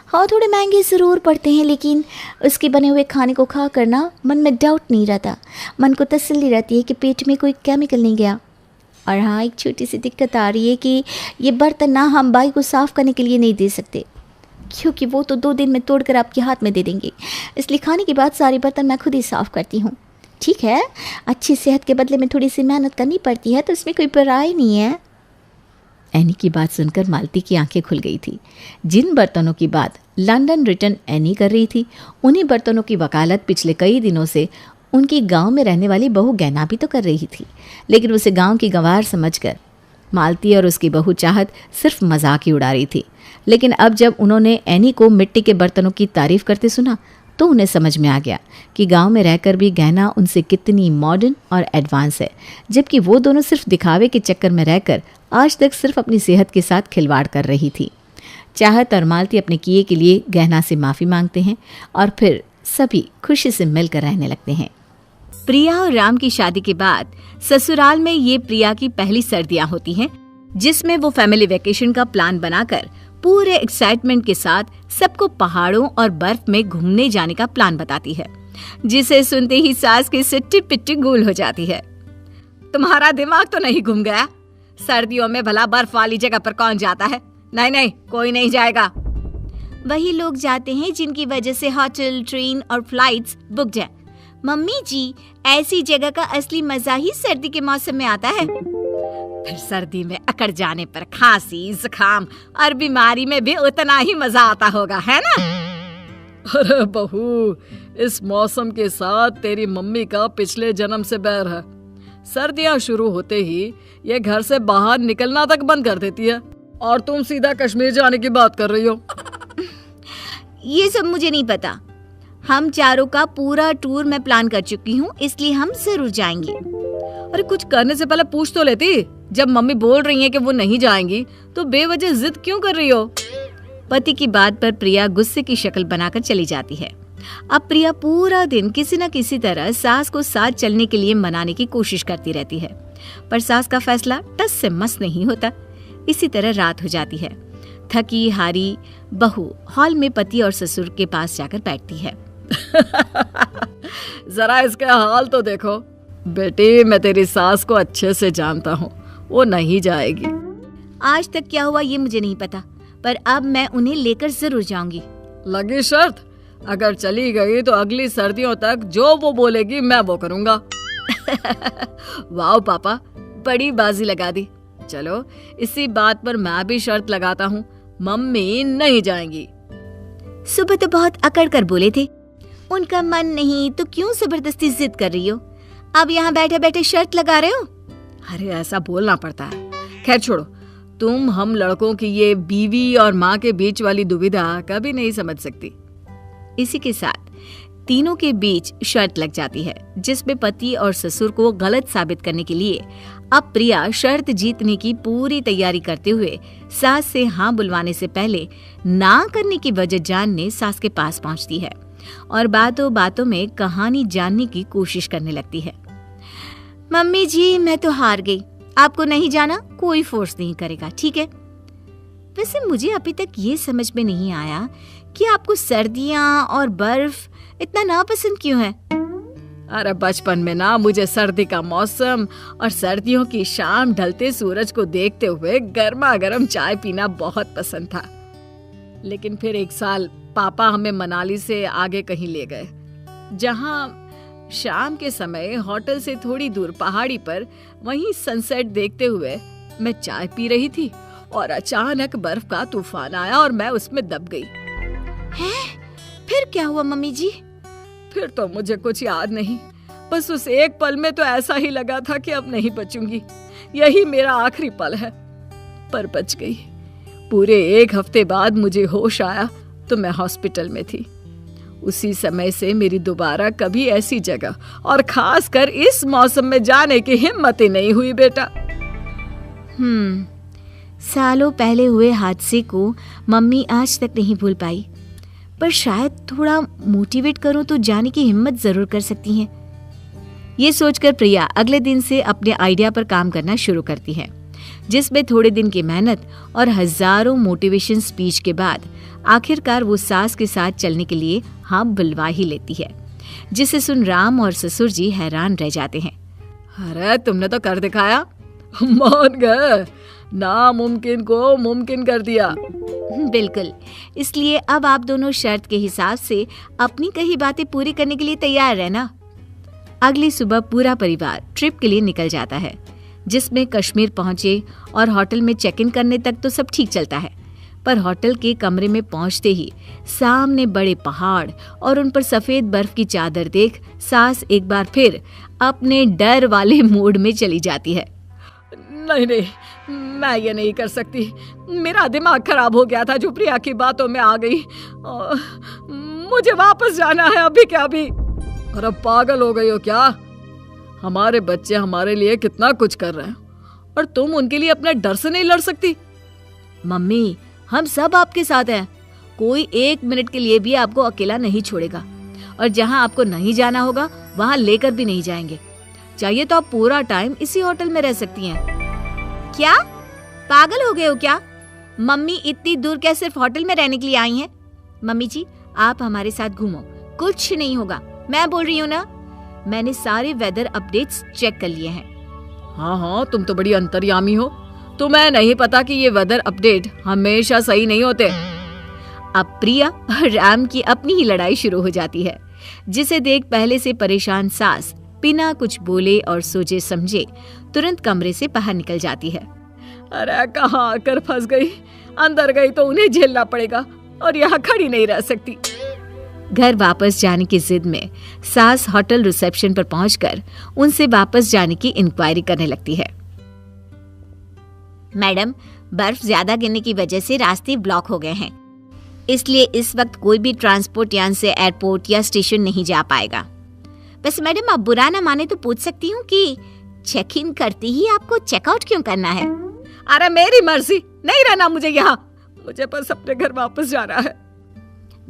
हाँ, थोड़े महंगे ज़रूर पड़ते हैं, लेकिन उसके बने हुए खाने को खा कर ना मन में डाउट नहीं रहता। मन को तसल्ली रहती है कि पेट में कोई केमिकल नहीं गया। और हाँ, एक छोटी सी दिक्कत आ रही है कि ये बर्तन ना हम बाई को साफ़ करने के लिए नहीं दे सकते, क्योंकि वो तो 2 दिन में तोड़कर आपके हाथ में दे देंगे। इसलिए खाने के बाद सारे बर्तन मैं खुद ही साफ़ करती हूँ। ठीक है, अच्छी सेहत के बदले में थोड़ी सी मेहनत करनी पड़ती है, तो इसमें कोई बुराई नहीं है। एनी की बात सुनकर मालती की आंखें खुल गई थी। जिन बर्तनों की बात लंदन रिटर्न एनी कर रही थी, उन्हीं बर्तनों की वकालत पिछले कई दिनों से उनकी गांव में रहने वाली बहू गैना भी तो कर रही थी। लेकिन उसे गांव की गंवार समझकर मालती और उसकी बहू चाहत सिर्फ मजाक ही उड़ा रही थी। लेकिन अब जब उन्होंने एनी को मिट्टी के बर्तनों की तारीफ करते सुना तो उन्हें समझ में आ गया कि गांव में रहकर भी गहना उनसे कितनी मॉडर्न और एडवांस है, जबकि वो दोनों सिर्फ दिखावे के चक्कर में रहकर आज तक सिर्फ अपनी सेहत के साथ खिलवाड़ कर रही थी। चाहत और मालती अपने किए के लिए गहना से माफ़ी मांगते हैं और फिर सभी खुशी से मिलकर रहने लगते हैं। प्रिया और राम की शादी के बाद ससुराल में ये प्रिया की पहली सर्दियां होती हैं, जिसमें वो फैमिली वेकेशन का प्लान बनाकर पूरे एक्साइटमेंट के साथ सबको पहाड़ों और बर्फ में घूमने जाने का प्लान बताती है, जिसे सुनते ही सास की सिट्टी पिट्टी गूल हो जाती है। तुम्हारा दिमाग तो नहीं घूम गया? सर्दियों में भला बर्फ वाली जगह पर कौन जाता है? नहीं नहीं, कोई नहीं जाएगा। वही लोग जाते हैं जिनकी वजह से होटल, ट्रेन और फ्लाइट्स बुक्ड है। मम्मी जी, ऐसी जगह का असली मजा ही सर्दी के मौसम में आता है। फिर सर्दी में अकड़ जाने पर खांसी, जुकाम और बीमारी में भी उतना ही मजा आता होगा, है ना? अरे बहू, इस मौसम के साथ तेरी मम्मी का पिछले जन्म से बैर है। सर्दियां शुरू होते ही ये घर से बाहर निकलना तक बंद कर देती है, और तुम सीधा कश्मीर जाने की बात कर रही हो। ये सब मुझे नहीं पता। हम चारों का पूरा टूर मैं प्लान कर चुकी हूँ, इसलिए हम जरूर जाएंगे। अरे कुछ करने से पहले पूछ तो लेती। जब मम्मी बोल रही हैं कि वो नहीं जाएंगी तो बेवजह जिद क्यों कर रही हो? पति की बात पर प्रिया गुस्से की शक्ल बनाकर चली जाती है। अब प्रिया पूरा दिन किसी न किसी तरह सास को साथ चलने के लिए मनाने की कोशिश करती रहती है, पर सास का फैसला टस से मस नहीं होता। इसी तरह रात हो जाती है। थकी हारी बहू हॉल में पति और ससुर के पास जाकर बैठती है। जरा इसके हाल तो देखो। बेटी मैं तेरी सास को अच्छे से जानता हूँ, वो नहीं जाएगी। आज तक क्या हुआ ये मुझे नहीं पता, पर अब मैं उन्हें लेकर जरूर जाऊंगी। लगी शर्त? अगर चली गई तो अगली सर्दियों तक जो वो बोलेगी मैं वो करूँगा। वाह पापा, बड़ी बाजी लगा दी। चलो इसी बात पर मैं भी शर्त लगाता हूँ, मम्मी नहीं जाएंगी। सुबह तो बहुत अकड़ कर बोले थे, उनका मन नहीं तो क्यों जबरदस्ती जिद कर रही हो? अब यहाँ बैठे बैठे शर्त लगा रहे हो? अरे ऐसा बोलना पड़ता है। खैर छोड़ो, तुम हम लड़कों की ये बीवी और माँ के बीच वाली दुविधा कभी नहीं समझ सकती। इसी के साथ तीनों के बीच शर्त लग जाती है, जिसमें पति और ससुर को गलत साबित करने के लिए अब प्रिया शर्त जीतने की पूरी तैयारी करते हुए सास से हाँ बुलवाने से पहले ना करने की वजह जानने सास के पास पहुंचती है और बातों बातों में कहानी जानने की कोशिश करने लगती है। मम्मी जी मैं तो हार गई, आपको नहीं जाना, कोई फोर्स नहीं करेगा, ठीक है? वैसे मुझे अभी तक ये समझ में नहीं आया कि आपको सर्दियां और बर्फ इतना नापसंद क्यों है? अरे बचपन में ना मुझे सर्दी का मौसम और सर्दियों की शाम ढलते सूरज को देखते हुए गर्मा गर्म चाय पीना बहुत पसंद था। लेकिन फिर एक साल पापा हमें मनाली से आगे कहीं ले गए, जहां शाम के समय होटल से थोड़ी दूर पहाड़ी पर वहीं सनसेट देखते हुए मैं चाय पी रही थी और अचानक बर्फ का तूफान आया और मैं उसमें दब गई। हैं? फिर क्या हुआ मम्मी जी? फिर तो मुझे कुछ याद नहीं, बस उस एक पल में तो ऐसा ही लगा था कि अब नहीं बचूंगी, यही मेरा आखिरी पल है। पर बच गई। पूरे 1 हफ्ते बाद मुझे होश आया तो मैं हॉस्पिटल में थी। उसी समय से मेरी दोबारा कभी ऐसी जगह और खासकर इस मौसम में जाने की हिम्मत ही नहीं हुई बेटा। सालों पहले हुए हादसे को मम्मी आज तक नहीं भूल पाई, पर शायद थोड़ा मोटिवेट करूं तो जाने की हिम्मत जरूर कर सकती हैं। ये सोचकर प्रिया अगले दिन से अपने आइडिया पर काम करना शुरू करती है, जिसमें थोड़े दिन की मेहनत और हजारों मोटिवेशन स्पीच के बाद आखिरकार वो सास के साथ चलने के लिए हाँ बुलवा ही लेती है, जिसे सुन राम और ससुर जी हैरान रह जाते हैं। अरे तुमने तो कर दिखाया, मान गए, नामुमकिन को मुमकिन कर दिया। बिल्कुल, इसलिए अब आप दोनों शर्त के हिसाब से अपनी कही बातें पूरी करने के लिए तैयार रहना। अगली सुबह पूरा परिवार ट्रिप के लिए निकल जाता है, जिसमें कश्मीर पहुंचे और होटल में चेक इन करने तक तो सब ठीक चलता है, पर होटल के कमरे में पहुंचते ही सामने बड़े पहाड़ और उन पर सफेद बर्फ की चादर देख सास एक बार फिर अपने डर वाले मूड में चली जाती है। नहीं नहीं, मैं ये नहीं कर सकती, मेरा दिमाग खराब हो गया था जो प्रिया की बातों में आ गई। मुझे वापस जाना है अभी क्या अभी। अरे पागल हो गई हो क्या? हमारे बच्चे हमारे लिए कितना कुछ कर रहे हैं और तुम उनके लिए अपने डर से नहीं लड़ सकती? मम्मी, हम सब आपके साथ हैं, कोई 1 मिनट के लिए भी आपको अकेला नहीं छोड़ेगा, और जहां आपको नहीं जाना होगा वहां लेकर भी नहीं जाएंगे। चाहिए तो आप पूरा टाइम इसी होटल में रह सकती हैं। क्या पागल हो गए हो क्या? मम्मी इतनी दूर क्या सिर्फ होटल में रहने के लिए आई हैं? मम्मी जी आप हमारे साथ घूमो, कुछ नहीं होगा, मैं बोल रही हूँ ना। मैंने सारे वेदर अपडेट्स चेक कर लिए हैं। हाँ हाँ, तुम तो बड़ी अंतर्यामी हो, तुम्हें नहीं पता कि ये वेदर अपडेट हमेशा सही नहीं होते। अब प्रिया और राम की अपनी ही लड़ाई शुरू हो जाती है, जिसे देख पहले से परेशान सास बिना कुछ बोले और सोचे समझे तुरंत कमरे से बाहर निकल जाती है। अरे कहाँ आकर फंस गई, अंदर गई तो उन्हें झेलना पड़ेगा और यहाँ खड़ी नहीं रह सकती। घर वापस जाने की जिद में सास होटल रिसेप्शन पर पहुंचकर उनसे वापस जाने की इंक्वायरी करने लगती है। मैडम, बर्फ ज्यादा गिरने की वजह से रास्ते ब्लॉक हो गए हैं, इसलिए इस वक्त कोई भी ट्रांसपोर्ट यान से एयरपोर्ट या स्टेशन नहीं जा पाएगा। बस मैडम आप बुरा ना माने तो पूछ सकती हूँ कि चेक इन करते ही आपको चेकआउट क्यों करना है? अरे मेरी मर्जी, नहीं रहना मुझे यहाँ, मुझे बस अपने घर वापस जाना है।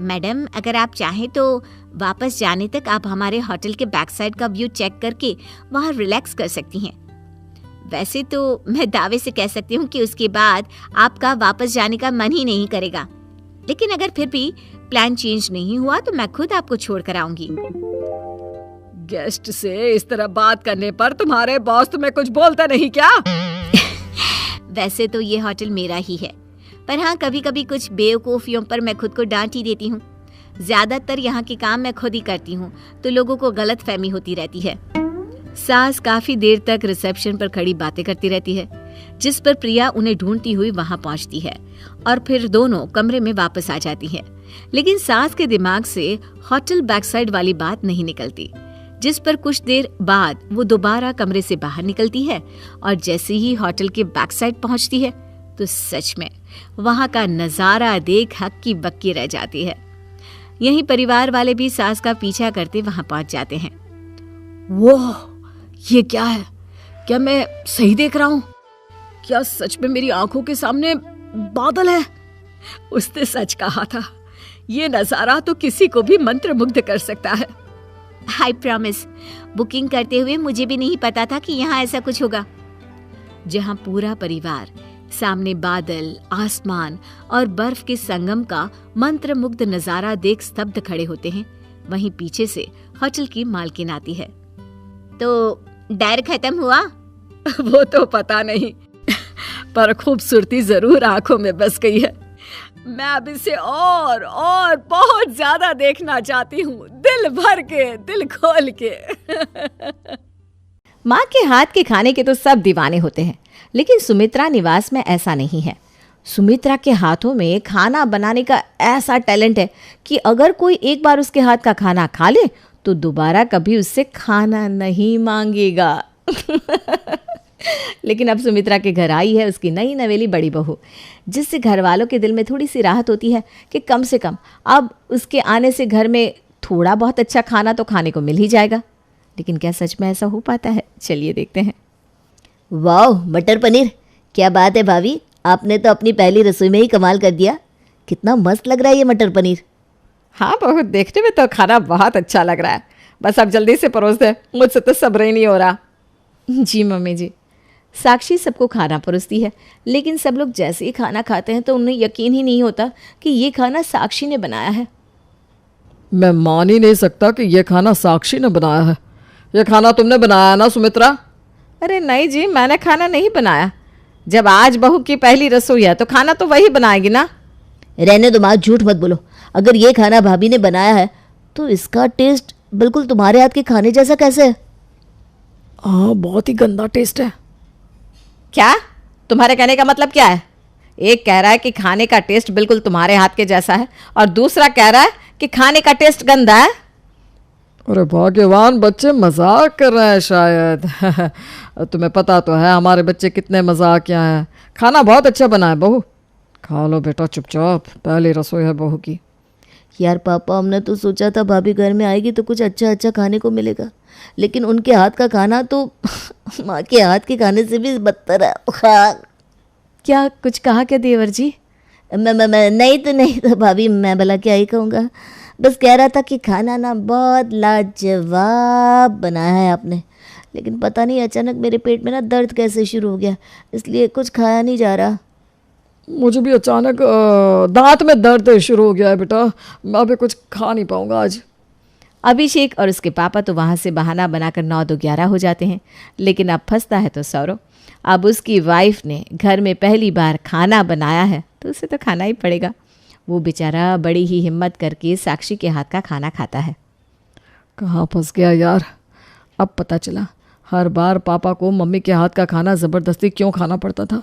मैडम अगर आप चाहें तो वापस जाने तक आप हमारे होटल के बैक साइड का व्यू चेक करके वहाँ रिलैक्स कर सकती हैं। वैसे तो मैं दावे से कह सकती हूँ कि उसके बाद आपका वापस जाने का मन ही नहीं करेगा, लेकिन अगर फिर भी प्लान चेंज नहीं हुआ तो मैं खुद आपको छोड़ कर आऊंगी। गेस्ट से इस तरह बात करने पर तुम्हारे बॉस तुम्हें कुछ बोलते नहीं क्या? वैसे तो ये होटल मेरा ही है, पर हाँ कभी कभी कुछ बेवकूफियों पर मैं खुद को डांट ही देती हूँ। ज्यादातर यहाँ के काम मैं खुद ही करती हूँ, तो लोगों को गलत फहमी होती रहती है। सास काफी देर तक रिसेप्शन पर खड़ी बातें करती रहती है, जिस पर प्रिया उन्हें ढूंढती हुई वहां पहुंचती है और फिर दोनों कमरे में वापस आ जाती हैं। लेकिन सास के दिमाग से होटल बैकसाइड वाली बात नहीं निकलती, जिस पर कुछ देर बाद वो दोबारा कमरे से बाहर निकलती है और जैसे ही होटल के बैकसाइड पहुंचती है तो सच में वहां का नजारा देख हक्की बक्की रह जाती है। यहीं परिवार वाले भी सास का पीछा करते वहां पहुंच जाते हैं। वो ये क्या है? क्या मैं सही देख रहा हूँ? क्या सच में मेरी आंखों के सामने बादल है? उसने सच कहा था, ये नजारा तो किसी को भी मंत्रमुग्ध कर सकता है। आई प्रॉमिस, बुकिंग करते हुए मुझे भी नहीं पता था कि यहाँ ऐसा कुछ होगा। जहाँ पूरा परिवार सामने बादल, आसमान और बर्फ के संगम का मंत्रमुग्ध नजारा देख स्तब्ध खड़े होते हैं, वहीं पीछे से होटल की मालकिन आती है। तो डर खत्म हुआ? वो तो पता नहीं, पर खूबसूरती जरूर आंखों में बस गई है। मैं अब इसे और बहुत ज्यादा देखना चाहती हूँ, दिल भर के, दिल खोल के। माँ के हाथ के खाने के तो सब दीवाने होते हैं, लेकिन सुमित्रा निवास में ऐसा नहीं है। सुमित्रा के हाथों में खाना बनाने का ऐसा टैलेंट है कि अगर कोई एक बार उसके हाथ का खाना खा ले तो दोबारा कभी उससे खाना नहीं मांगेगा। लेकिन अब सुमित्रा के घर आई है उसकी नई नवेली बड़ी बहू, जिससे घर वालों के दिल में थोड़ी सी राहत होती है कि कम से कम अब उसके आने से घर में थोड़ा बहुत अच्छा खाना तो खाने को मिल ही जाएगा। लेकिन क्या सच में ऐसा हो पाता है? चलिए देखते हैं। वाह, मटर पनीर! क्या बात है भाभी, आपने तो अपनी पहली रसोई में ही कमाल कर दिया। कितना मस्त लग रहा है ये मटर पनीर। हाँ बहुत, देखने में तो खाना बहुत अच्छा लग रहा है। बस अब जल्दी से परोस दे, मुझसे तो सब्र ही नहीं हो रहा। जी मम्मी जी। साक्षी सबको खाना परोसती है, लेकिन सब लोग जैसे ही खाना खाते हैं तो उन्हें यकीन ही नहीं होता कि ये खाना साक्षी ने बनाया है। मैं मान ही नहीं सकता कि ये खाना साक्षी ने बनाया है। ये खाना तुमने बनाया ना सुमित्रा? अरे नहीं जी, मैंने खाना नहीं बनाया। जब आज बहू की पहली रसोई है तो खाना तो वही बनाएगी ना। रहने दो माँ, झूठ मत बोलो। अगर ये खाना भाभी ने बनाया है तो इसका टेस्ट बिल्कुल तुम्हारे हाथ के खाने जैसा कैसे है? हाँ, बहुत ही गंदा टेस्ट है। क्या? तुम्हारे कहने का मतलब क्या है? एक कह रहा है कि खाने का टेस्ट बिल्कुल तुम्हारे हाथ के जैसा है और दूसरा कह रहा है कि खाने का टेस्ट गंदा है। अरे भाग्यवान बच्चे मजाक कर रहे हैं शायद। तुम्हें पता तो है हमारे बच्चे कितने मजाकिया हैं। खाना बहुत अच्छा बना है बहू, खा लो बेटा चुपचाप, पहली रसोई है बहू की। यार पापा, हमने तो सोचा था भाभी घर में आएगी तो कुछ अच्छा अच्छा खाने को मिलेगा, लेकिन उनके हाथ का खाना तो माँ के हाथ के खाने से भी बदतर है। क्या कुछ कहा क्या देवर जी? मैं नहीं तो भाभी, मैं भला क्या ही कहूँगा। बस कह रहा था कि खाना ना बहुत लाजवाब बनाया है आपने, लेकिन पता नहीं अचानक मेरे पेट में ना दर्द कैसे शुरू हो गया, इसलिए कुछ खाया नहीं जा रहा। मुझे भी अचानक दांत में दर्द शुरू हो गया है बेटा, मैं अभी कुछ खा नहीं पाऊंगा आज। अभिषेक और उसके पापा तो वहाँ से बहाना बनाकर 9-2-11 हो जाते हैं, लेकिन अब फंसता है तो सौरव। अब उसकी वाइफ ने घर में पहली बार खाना बनाया है तो उसे तो खाना ही पड़ेगा। वो बेचारा बड़ी ही हिम्मत करके साक्षी के हाथ का खाना खाता है। कहाँ फंस गया यार, अब पता चला हर बार पापा को मम्मी के हाथ का खाना ज़बरदस्ती क्यों खाना पड़ता था।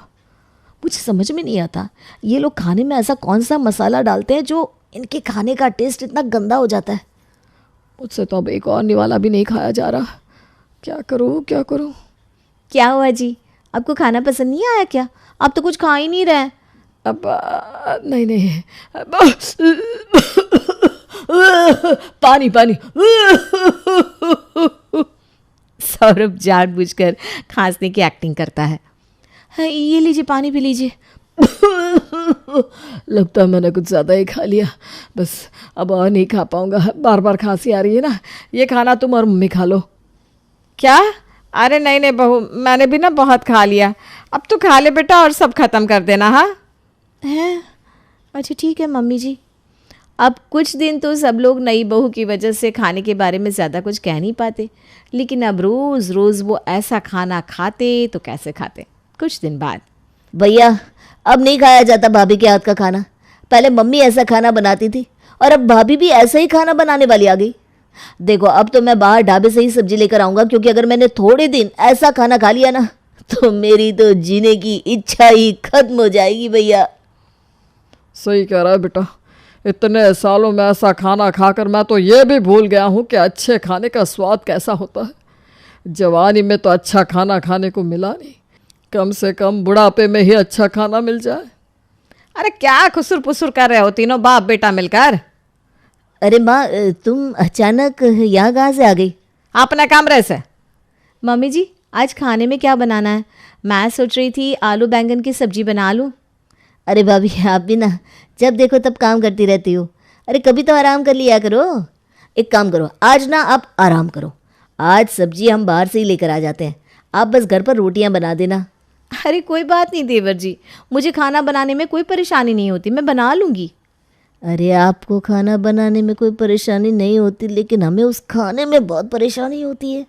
मुझे समझ में नहीं आता ये लोग खाने में ऐसा कौन सा मसाला डालते हैं जो इनके खाने का टेस्ट इतना गंदा हो जाता है। मुझसे तो अब एक और निवाला भी नहीं खाया जा रहा, क्या करूँ क्या करूँ। क्या हुआ जी, आपको खाना पसंद नहीं आया क्या? आप तो कुछ खा ही नहीं रहे। अब नहीं पानी पानी। सौरभ जानबूझकर खांसने की एक्टिंग करता है। ये लीजिए पानी पी लीजिए। लगता है मैंने कुछ ज़्यादा ही खा लिया, बस अब और नहीं खा पाऊंगा, बार बार खांसी आ रही है ना। ये खाना तुम और मम्मी खा लो। क्या? अरे नहीं बहू, मैंने भी ना बहुत खा लिया। अब तो खा ले बेटा और सब खत्म कर देना। हाँ है? अच्छा ठीक है मम्मी जी। अब कुछ दिन तो सब लोग नई बहू की वजह से खाने के बारे में ज़्यादा कुछ कह नहीं पाते, लेकिन अब रोज़ रोज़ वो ऐसा खाना खाते तो कैसे खाते। कुछ दिन बाद, भैया अब नहीं खाया जाता भाभी के हाथ का खाना। पहले मम्मी ऐसा खाना बनाती थी और अब भाभी भी ऐसा ही खाना बनाने वाली आ गई। देखो अब तो मैं बाहर ढाबे से ही सब्जी लेकर आऊँगा, क्योंकि अगर मैंने थोड़े दिन ऐसा खाना खा लिया ना तो मेरी तो जीने की इच्छा ही खत्म हो जाएगी भैया। सही कह रहा है बेटा, इतने सालों में ऐसा खाना खाकर मैं तो ये भी भूल गया हूँ कि अच्छे खाने का स्वाद कैसा होता है। जवानी में तो अच्छा खाना खाने को मिला नहीं, कम से कम बुढ़ापे में ही अच्छा खाना मिल जाए। अरे क्या खुसुर पुसुर कर रहे हो तीनों बाप बेटा मिलकर? अरे माँ, तुम अचानक यहाँ कहाँ से आ गई? अपने कमरे से। मम्मी जी आज खाने में क्या बनाना है? मैं सोच रही थी आलू बैंगन की सब्जी बना लूँ। अरे भाभी आप भी ना जब देखो तब काम करती रहती हो। अरे कभी तो आराम कर लिया करो। एक काम करो, आज ना आप आराम करो, आज सब्जी हम बाहर से ही लेकर आ जाते हैं, आप बस घर पर रोटियां बना देना। अरे कोई बात नहीं देवर जी, मुझे खाना बनाने में कोई परेशानी नहीं होती, मैं बना लूँगी। अरे आपको खाना बनाने में कोई परेशानी नहीं होती, लेकिन हमें उस खाने में बहुत परेशानी होती है।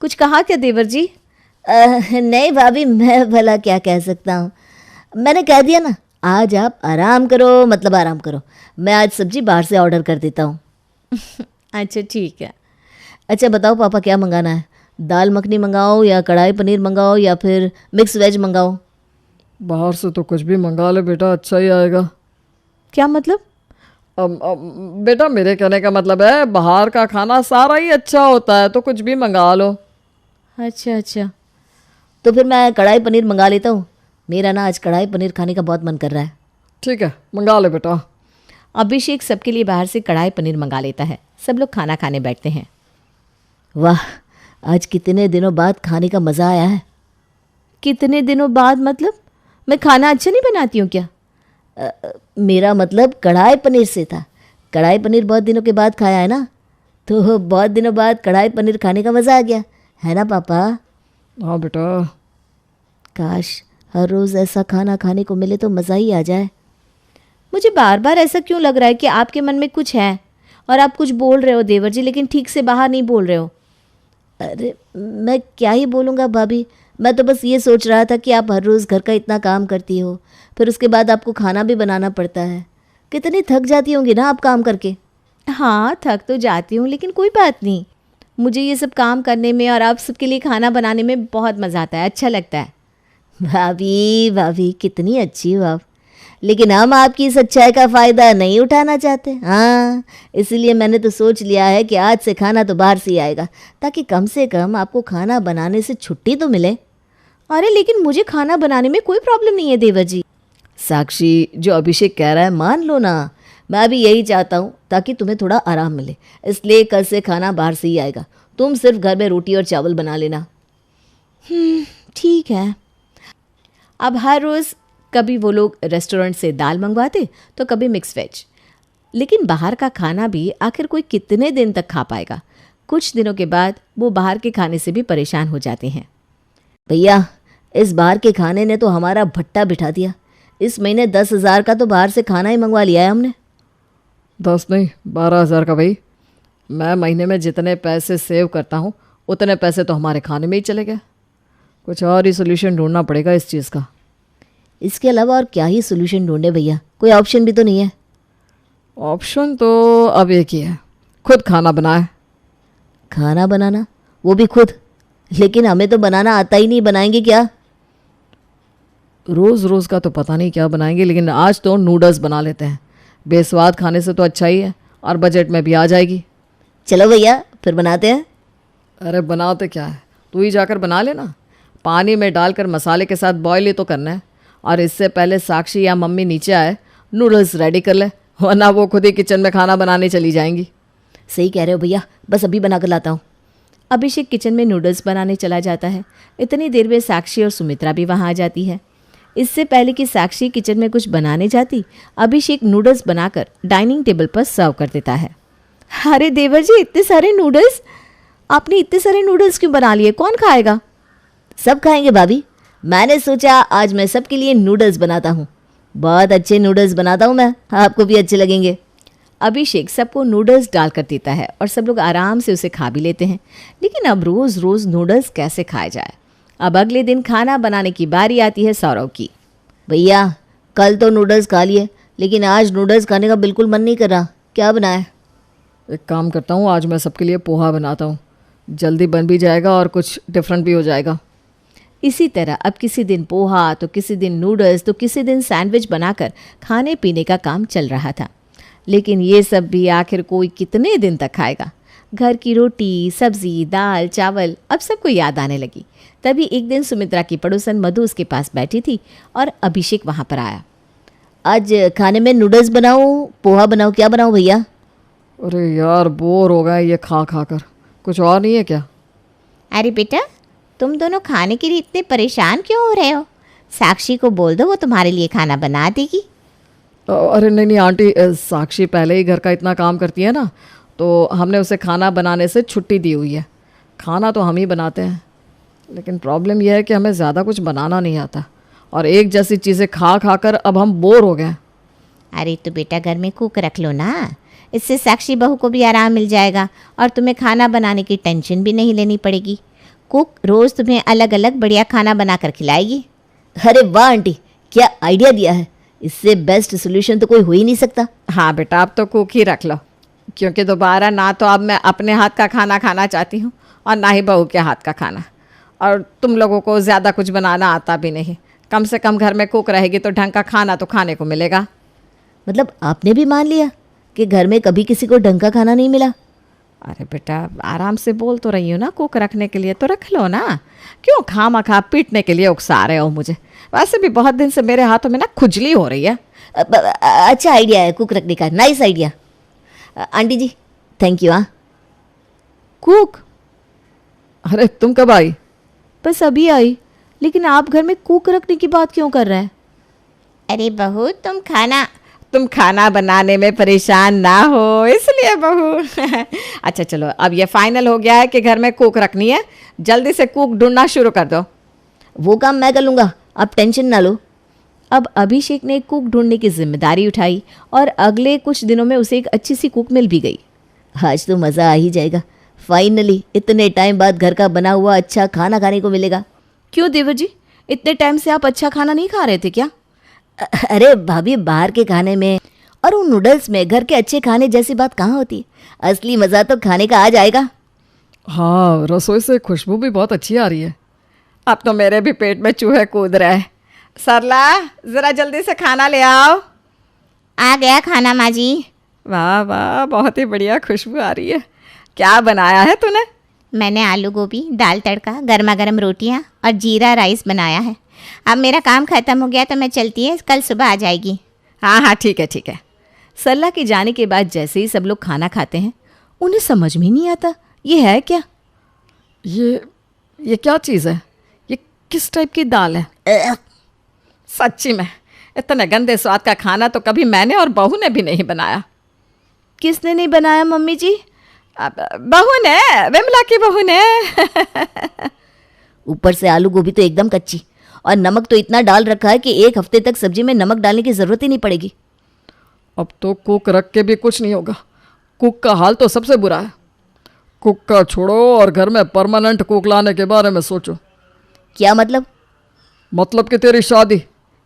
कुछ कहा क्या देवर जी? नहीं भाभी, मैं भला क्या कह सकता हूँ। मैंने कह दिया ना, आज आप आराम करो, मतलब आराम करो। मैं आज सब्जी बाहर से ऑर्डर कर देता हूँ। अच्छा ठीक है। अच्छा बताओ पापा क्या मंगाना है? दाल मखनी मंगाओ या कढ़ाई पनीर मंगाओ या फिर मिक्स वेज मंगाओ? बाहर से तो कुछ भी मंगा ले बेटा, अच्छा ही आएगा। क्या मतलब? बेटा मेरे कहने का मतलब है बाहर का खाना सारा ही अच्छा होता है, तो कुछ भी मंगा लो। अच्छा अच्छा, तो फिर मैं कढ़ाई पनीर मंगा लेता हूँ। मेरा ना आज कढ़ाई पनीर खाने का बहुत मन कर रहा है। ठीक है मंगा ले बेटा। अभिषेक सबके लिए बाहर से कढ़ाई पनीर मंगा लेता है। सब लोग खाना खाने बैठते हैं। वाह, आज कितने दिनों बाद खाने का मज़ा आया है। कितने दिनों बाद मतलब? मैं खाना अच्छा नहीं बनाती हूँ क्या? मेरा मतलब कढ़ाई पनीर से था। कढ़ाई पनीर बहुत दिनों के बाद खाया है ना, तो बहुत दिनों बाद कढ़ाई पनीर खाने का मज़ा आ गया है ना पापा? हाँ बेटा। काश हर रोज़ ऐसा खाना खाने को मिले तो मज़ा ही आ जाए। मुझे बार बार ऐसा क्यों लग रहा है कि आपके मन में कुछ है और आप कुछ बोल रहे हो देवर जी, लेकिन ठीक से बाहर नहीं बोल रहे हो। अरे मैं क्या ही बोलूँगा भाभी, मैं तो बस ये सोच रहा था कि आप हर रोज़ घर का इतना काम करती हो, फिर उसके बाद आपको खाना भी बनाना पड़ता है, कितनी थक जाती होंगी ना आप काम करके। हाँ थक तो जाती हूँ, लेकिन कोई बात नहीं, मुझे ये सब काम करने में और आप सबके लिए खाना बनाने में बहुत मज़ा आता है, अच्छा लगता है। भाभी भाभी कितनी अच्छी हो आप, लेकिन हम आपकी इस अच्छाई का फ़ायदा नहीं उठाना चाहते। हाँ, इसीलिए मैंने तो सोच लिया है कि आज से खाना तो बाहर से ही आएगा, ताकि कम से कम आपको खाना बनाने से छुट्टी तो मिले। अरे लेकिन मुझे खाना बनाने में कोई प्रॉब्लम नहीं है देवर जी। साक्षी, जो अभिषेक कह रहा है मान लो ना, मैं भी यही चाहता हूँ ताकि तुम्हें थोड़ा आराम मिले, इसलिए कल से खाना बाहर से ही आएगा। तुम सिर्फ घर में रोटी और चावल बना लेना। ठीक है। अब हर रोज़ कभी वो लोग रेस्टोरेंट से दाल मंगवाते तो कभी मिक्स वेज, लेकिन बाहर का खाना भी आखिर कोई कितने दिन तक खा पाएगा। कुछ दिनों के बाद वो बाहर के खाने से भी परेशान हो जाते हैं। भैया, इस बाहर के खाने ने तो हमारा भट्टा बिठा दिया। इस महीने 10,000 का तो बाहर से खाना ही मंगवा लिया है हमने। 10 नहीं 12,000 का भाई। मैं महीने में जितने पैसे सेव करता हूँ उतने पैसे तो हमारे खाने में ही चले गए। कुछ और ही सोल्यूशन ढूंढना पड़ेगा इस चीज़ का। इसके अलावा और क्या ही सोल्यूशन ढूंढे भैया, कोई ऑप्शन भी तो नहीं है। ऑप्शन तो अब एक ही है, खुद खाना बनाए। खाना बनाना, वो भी खुद? लेकिन हमें तो बनाना आता ही नहीं, बनाएंगे क्या? रोज़ रोज़ का तो पता नहीं क्या बनाएंगे, लेकिन आज तो नूडल्स बना लेते हैं। बेस्वाद खाने से तो अच्छा ही है और बजट में भी आ जाएगी। चलो भैया फिर बनाते हैं। अरे बनाते क्या है, तू ही जाकर बना लेना। पानी में डालकर मसाले के साथ बॉयल ही तो करना है, और इससे पहले साक्षी या मम्मी नीचे आए नूडल्स रेडी कर ले, वरना वो खुद ही किचन में खाना बनाने चली जाएंगी। सही कह रहे हो भैया, बस अभी बना कर लाता हूँ। अभिषेक किचन में नूडल्स बनाने चला जाता है। इतनी देर में साक्षी और सुमित्रा भी वहाँ आ जाती है। इससे पहले कि साक्षी किचन में कुछ बनाने जाती, अभिषेक नूडल्स बनाकर डाइनिंग टेबल पर सर्व कर देता है। अरे देवर जी, इतने सारे नूडल्स! आपने इतने सारे नूडल्स क्यों बना लिए? कौन खाएगा? सब खाएंगे भाभी। मैंने सोचा आज मैं सबके लिए नूडल्स बनाता हूँ। बहुत अच्छे नूडल्स बनाता हूँ मैं, आपको भी अच्छे लगेंगे। अभिषेक सबको नूडल्स डालकर देता है और सब लोग आराम से उसे खा भी लेते हैं। लेकिन अब रोज़ रोज़ नूडल्स कैसे खाया जाए। अब अगले दिन खाना बनाने की बारी आती है सौरव की। भैया कल तो नूडल्स खा लिए, लेकिन आज नूडल्स खाने का बिल्कुल मन नहीं कर रहा, क्या बनाए? एक काम करता हूँ, आज मैं सबके लिए पोहा बनाता हूँ, जल्दी बन भी जाएगा और कुछ डिफरेंट भी हो जाएगा। इसी तरह अब किसी दिन पोहा तो किसी दिन नूडल्स तो किसी दिन सैंडविच बनाकर खाने पीने का काम चल रहा था। लेकिन ये सब भी आखिर कोई कितने दिन तक खाएगा। घर की रोटी, सब्जी, दाल, चावल अब सबको याद आने लगी। तभी एक दिन सुमित्रा की पड़ोसन मधु उसके पास बैठी थी और अभिषेक वहाँ पर आया। आज खाने में नूडल्स बनाऊँ, पोहा बनाऊँ, क्या बनाऊँ भैया? अरे यार बोर हो गया ये खा खा कर, कुछ और नहीं है क्या? अरे बेटा, तुम दोनों खाने के लिए इतने परेशान क्यों हो रहे हो? साक्षी को बोल दो, वो तुम्हारे लिए खाना बना देगी। अरे नहीं आंटी, साक्षी पहले ही घर का इतना काम करती है ना, तो हमने उसे खाना बनाने से छुट्टी दी हुई है। खाना तो हम ही बनाते हैं, लेकिन प्रॉब्लम यह है कि हमें ज़्यादा कुछ बनाना नहीं आता और एक जैसी चीज़ें खा खा कर अब हम बोर हो गए। अरे तो बेटा घर में कुक रख लो ना, इससे साक्षी बहू को भी आराम मिल जाएगा और तुम्हें खाना बनाने की टेंशन भी नहीं लेनी पड़ेगी। कुक रोज़ तुम्हें अलग अलग बढ़िया खाना बनाकर खिलाएगी। अरे वाह आंटी, क्या आइडिया दिया है, इससे बेस्ट सोल्यूशन तो कोई हो ही नहीं सकता। हाँ बेटा, अब तो कुक ही रख लो, क्योंकि दोबारा ना तो अब मैं अपने हाथ का खाना खाना चाहती हूँ और ना ही बहू के हाथ का खाना। और तुम लोगों को ज़्यादा कुछ बनाना आता भी नहीं, कम से कम घर में कुक रहेगी तो ढंग का खाना तो खाने को मिलेगा। मतलब आपने भी मान लिया कि घर में कभी किसी को ढंग का खाना नहीं मिला? अरे बेटा आराम से बोल तो रही हो ना, कुक रखने के लिए तो रख लो ना, क्यों खामा पीटने के लिए उकसा रहे हो मुझे? वैसे भी बहुत दिन से मेरे हाथों में ना खुजली हो रही है। अच्छा आइडिया है कुक रखने का, nice idea. Aunty ji thank you. हाँ कुक? अरे तुम कब आई? बस अभी आई, लेकिन आप घर में कुक रखने की बात क्यों कर रहे हैं? अरे बहू तुम खाना बनाने में परेशान ना हो इसलिए बहू। अच्छा चलो, अब ये फाइनल हो गया है कि घर में कुक रखनी है, जल्दी से कुक ढूंढना शुरू कर दो। वो काम मैं कर लूँगा, आप टेंशन ना लो। अब अभिषेक ने कुक ढूंढने की जिम्मेदारी उठाई और अगले कुछ दिनों में उसे एक अच्छी सी कुक मिल भी गई। आज तो मज़ा आ ही जाएगा, फाइनली इतने टाइम बाद घर का बना हुआ अच्छा खाना खाने को मिलेगा। क्यों देवर जी, इतने टाइम से आप अच्छा खाना नहीं खा रहे थे क्या? अरे भाभी, बाहर के खाने में और उन नूडल्स में घर के अच्छे खाने जैसी बात कहाँ होती, असली मज़ा तो खाने का आ जाएगा। हाँ, रसोई से खुशबू भी बहुत अच्छी आ रही है। अब तो मेरे भी पेट में चूहे कूद रहे हैं। सरला, ज़रा जल्दी से खाना ले आओ। आ गया खाना माँ जी। वाह वाह, बहुत ही बढ़िया खुशबू आ रही है। क्या बनाया है तूने? मैंने आलू गोभी, दाल तड़का, गर्मा गर्म रोटियाँ और जीरा राइस बनाया है। अब मेरा काम ख़त्म हो गया तो मैं चलती है, कल सुबह आ जाएगी। हाँ ठीक है। सरला के जाने के बाद जैसे ही सब लोग खाना खाते हैं, उन्हें समझ में नहीं आता ये है क्या। ये क्या चीज़ है? ये किस टाइप की दाल है? सच्ची में इतने गंदे स्वाद का खाना तो कभी मैंने और बहू ने भी नहीं बनाया। किसने नहीं बनाया मम्मी जी? बहू ने, विमला की बहू ने। ऊपर से आलू गोभी तो एकदम कच्ची और नमक तो इतना डाल रखा है कि एक हफ्ते तक सब्जी में नमक डालने की ज़रूरत ही नहीं पड़ेगी। अब तो कुक रख के भी कुछ नहीं होगा, कुक का हाल तो सबसे बुरा है। कुक का छोड़ो और घर में परमानेंट कुक लाने के बारे में सोचो। क्या मतलब? मतलब कि तेरी शादी।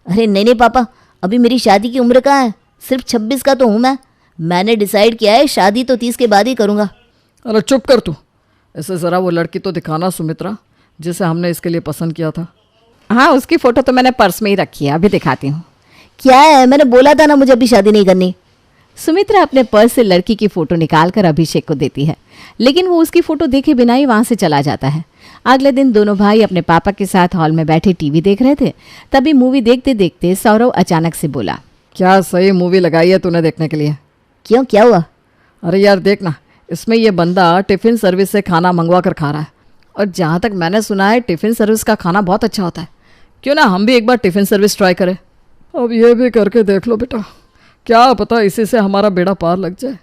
अरे नहीं पापा, अभी मेरी शादी की उम्र कहाँ है, सिर्फ 26 का तो हूँ मैंने डिसाइड किया है शादी तो 30 के बाद ही करूँगा। अरे चुप कर तू, ऐसे ज़रा वो लड़की तो दिखाना सुमित्रा, जिसे हमने इसके लिए पसंद किया था। हाँ, उसकी फ़ोटो तो मैंने पर्स में ही रखी है, अभी दिखाती हूँ। क्या है, मैंने बोला था ना मुझे अभी शादी नहीं करनी। सुमित्रा अपने पर्स से लड़की की फ़ोटो निकाल कर अभिषेक को देती है, लेकिन वो उसकी फ़ोटो देखे बिना ही वहाँ से चला जाता है। अगले दिन दोनों भाई अपने पापा के साथ हॉल में बैठे टीवी देख रहे थे। तभी मूवी देखते देखते सौरव अचानक से बोला, क्या सही मूवी लगाई है तूने देखने के लिए? क्यों, क्या हुआ? अरे यार देखना, इसमें ये बंदा टिफ़िन सर्विस से खाना मंगवा कर खा रहा है, और जहाँ तक मैंने सुना है टिफ़िन सर्विस का खाना बहुत अच्छा होता है। क्यों ना हम भी एक बार टिफ़िन सर्विस ट्राई करें? अब ये भी करके देख लो बेटा, क्या पता इसी से हमारा बेड़ा पार लग जाए।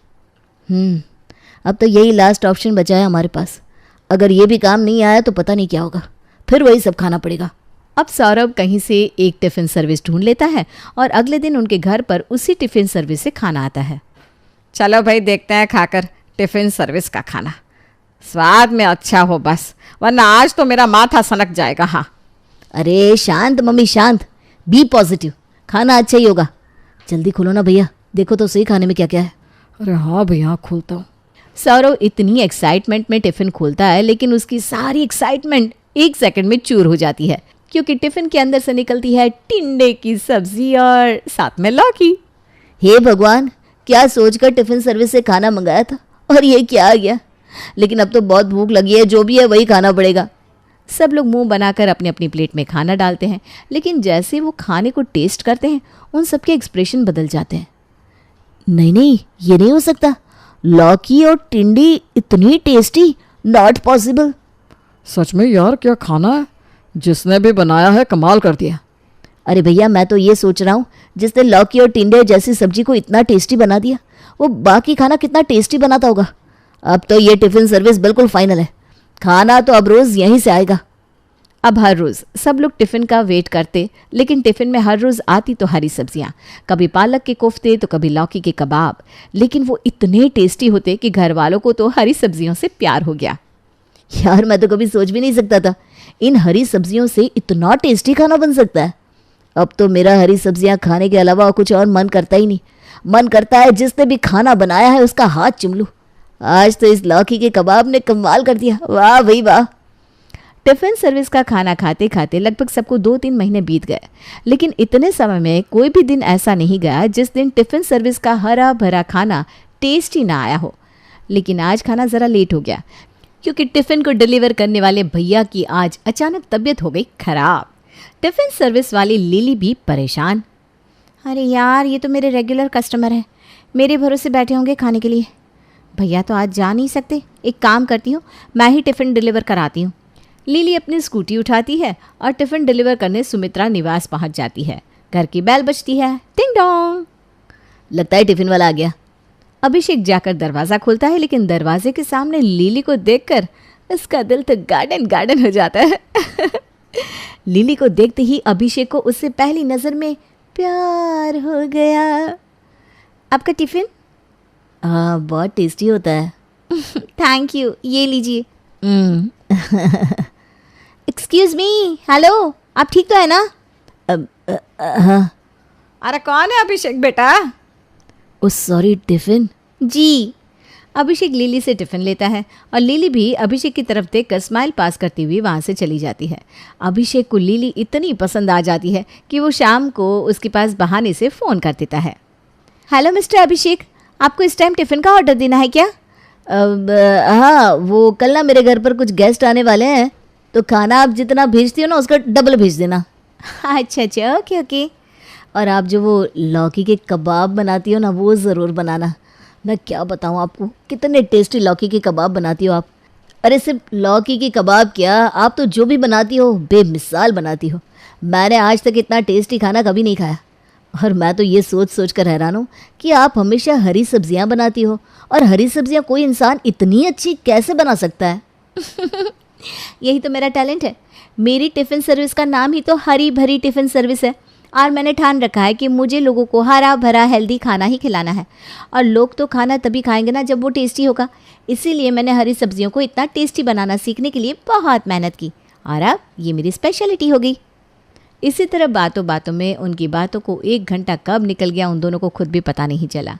अब तो यही लास्ट ऑप्शन बचा है हमारे पास। अगर ये भी काम नहीं आया तो पता नहीं क्या होगा, फिर वही सब खाना पड़ेगा। अब सौरभ कहीं से एक टिफ़िन सर्विस ढूंढ लेता है और अगले दिन उनके घर पर उसी टिफ़िन सर्विस से खाना आता है। चलो भाई देखते हैं खाकर टिफिन सर्विस का खाना, स्वाद में अच्छा हो बस, वरना आज तो मेरा माथा सनक जाएगा। हाँ अरे शांत मम्मी शांत, बी पॉजिटिव, खाना अच्छा ही होगा। जल्दी खोलो ना भैया, देखो तो सही खाने में क्या क्या है। अरे हाँ भैया खोलता हूँ। सौरव इतनी एक्साइटमेंट में टिफिन खोलता है, लेकिन उसकी सारी एक्साइटमेंट 1 सेकंड में चूर हो जाती है, क्योंकि टिफिन के अंदर से निकलती है टिंडे की सब्जी और साथ में लौकी। हे भगवान, क्या सोचकर टिफिन सर्विस से खाना मंगाया था और ये क्या आ गया। लेकिन अब तो बहुत भूख लगी है, जो भी है वही खाना पड़ेगा। सब लोग मुंह बनाकर अपनी अपनी प्लेट में खाना डालते हैं, लेकिन जैसे वो खाने को टेस्ट करते हैं उन सबके एक्सप्रेशन बदल जाते हैं। नहीं नहीं, ये नहीं हो सकता, लौकी और टिंडी इतनी टेस्टी, नॉट पॉसिबल। सच में यार क्या खाना है, जिसने भी बनाया है कमाल कर दिया। अरे भैया मैं तो ये सोच रहा हूँ, जिसने लौकी और टिंडे जैसी सब्जी को इतना टेस्टी बना दिया, वो बाकी खाना कितना टेस्टी बनाता होगा। अब तो ये टिफिन सर्विस बिल्कुल फाइनल है, खाना तो अब रोज यहीं से आएगा। अब हर रोज सब लोग टिफिन का वेट करते, लेकिन टिफिन में हर रोज आती तो हरी सब्जियां, कभी पालक के कोफ्ते तो कभी लौकी के कबाब, लेकिन वो इतने टेस्टी होते कि घर वालों को तो हरी सब्जियों से प्यार हो गया। यार मैं तो कभी सोच भी नहीं सकता था इन हरी सब्जियों से इतना टेस्टी खाना बन सकता है। अब तो मेरा हरी सब्जियां खाने के अलावा कुछ और मन करता ही नहीं। मन करता है जिसने भी खाना बनाया है उसका हाथ चूम लूं। आज तो इस लौकी के कबाब ने कमाल कर दिया, वाह भाई वाह। टिफिन सर्विस का खाना खाते खाते लगभग सबको 2-3 महीने बीत गए, लेकिन इतने समय में कोई भी दिन ऐसा नहीं गया जिस दिन टिफिन सर्विस का हरा भरा खाना टेस्टी ना आया हो। लेकिन आज खाना ज़रा लेट हो गया, क्योंकि टिफिन को डिलीवर करने वाले भैया की आज अचानक तबीयत हो गई खराब। टिफिन सर्विस वाली लिली भी परेशान। अरे यार, ये तो मेरे रेगुलर कस्टमर हैं, मेरे भरोसे बैठे होंगे खाने के लिए। भैया तो आज जा नहीं सकते, एक काम करती हूँ, मैं ही टिफ़िन डिलीवर कराती हूँ। लिली अपनी स्कूटी उठाती है और टिफ़िन डिलीवर करने सुमित्रा निवास पहुँच जाती है। घर की बेल बजती है, टिंग डोंग। लगता है टिफिन वाला आ गया। अभिषेक जाकर दरवाज़ा खोलता है, लेकिन दरवाजे के सामने लिली को देखकर उसका दिल तो गार्डन गार्डन हो जाता है। लिली को देखते ही अभिषेक को उससे पहली नज़र में प्यार हो गया। आपका टिफ़िन? हाँ बहुत टेस्टी होता है। थैंक यू, ये लीजिए। एक्सक्यूज़ मी, हेलो, आप ठीक तो है ना? हाँ। अरे कौन है अभिषेक बेटा? ओ सॉरी, टिफिन? जी। अभिषेक लिली से टिफ़िन लेता है और लिली भी अभिषेक की तरफ देखकर स्माइल पास करती हुई वहाँ से चली जाती है। अभिषेक को लिली इतनी पसंद आ जाती है कि वो शाम को उसके पास बहाने से फ़ोन कर देता है। हेलो मिस्टर अभिषेक, आपको इस टाइम टिफ़िन का ऑर्डर देना है क्या? हाँ, वो कल ना मेरे घर पर कुछ गेस्ट आने वाले हैं, तो खाना आप जितना भेजती हो ना उसका डबल भेज देना। अच्छा अच्छा, ओके ओके। और आप जो वो लौकी के कबाब बनाती हो ना, वो ज़रूर बनाना। मैं क्या बताऊँ आपको, कितने टेस्टी लौकी के कबाब बनाती हो आप। अरे सिर्फ लौकी के कबाब क्या, आप तो जो भी बनाती हो बेमिसाल बनाती हो। मैंने आज तक इतना टेस्टी खाना कभी नहीं खाया। और मैं तो ये सोच सोच कर हैरान हूँ कि आप हमेशा हरी सब्जियाँ बनाती हो, और हरी सब्जियाँ कोई इंसान इतनी अच्छी कैसे बना सकता है। यही तो मेरा टैलेंट है। मेरी टिफ़िन सर्विस का नाम ही तो हरी भरी टिफ़िन सर्विस है, और मैंने ठान रखा है कि मुझे लोगों को हरा भरा हेल्दी खाना ही खिलाना है। और लोग तो खाना तभी खाएंगे ना जब वो टेस्टी होगा। इसीलिए मैंने हरी सब्जियों को इतना टेस्टी बनाना सीखने के लिए बहुत मेहनत की, और अब ये मेरी स्पेशलिटी हो गई। इसी तरह बातों बातों में उनकी बातों को 1 घंटा कब निकल गया उन दोनों को खुद भी पता नहीं चला।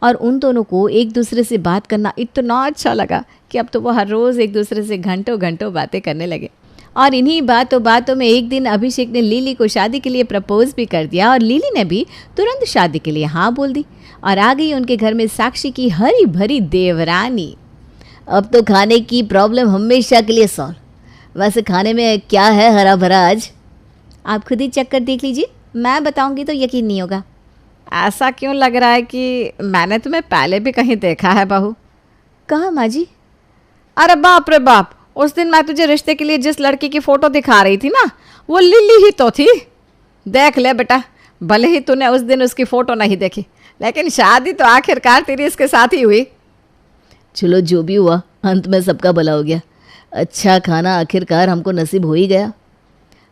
और उन दोनों को एक दूसरे से बात करना इतना अच्छा लगा कि अब तो वो हर रोज़ एक दूसरे से घंटों घंटों बातें करने लगे। और इन्हीं बातों बातों में एक दिन अभिषेक ने लिली को शादी के लिए प्रपोज भी कर दिया, और लिली ने भी तुरंत शादी के लिए हाँ बोल दी, और आ गई उनके घर में साक्षी की हरी भरी देवरानी। अब तो खाने की प्रॉब्लम हमेशा के लिए सॉल्व। वैसे खाने में क्या है हरा भरा आज? आप खुद ही चेक कर देख लीजिए, मैं बताऊंगी तो यकीन नहीं होगा। ऐसा क्यों लग रहा है कि मैंने तुम्हें पहले भी कहीं देखा है बहू? कहाँ माँ जी? अरे बाप रे बाप, उस दिन मैं तुझे रिश्ते के लिए जिस लड़की की फ़ोटो दिखा रही थी ना, वो लिली ही तो थी। देख ले बेटा, भले ही तूने उस दिन उसकी फ़ोटो नहीं देखी, लेकिन शादी तो आखिरकार तेरी इसके साथ ही हुई। चलो जो भी हुआ, अंत में सबका भला हो गया। अच्छा खाना आखिरकार हमको नसीब हो ही गया।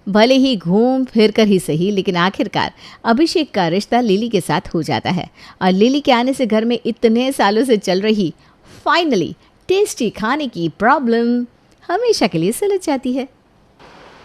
भले ही घूम फिर कर ही सही, लेकिन आखिरकार अभिषेक का रिश्ता लिली के साथ हो जाता है और लिली के आने से घर में इतने सालों से चल रही फाइनली टेस्टी खाने की प्रॉब्लम हमेशा के लिए सुलझ जाती है।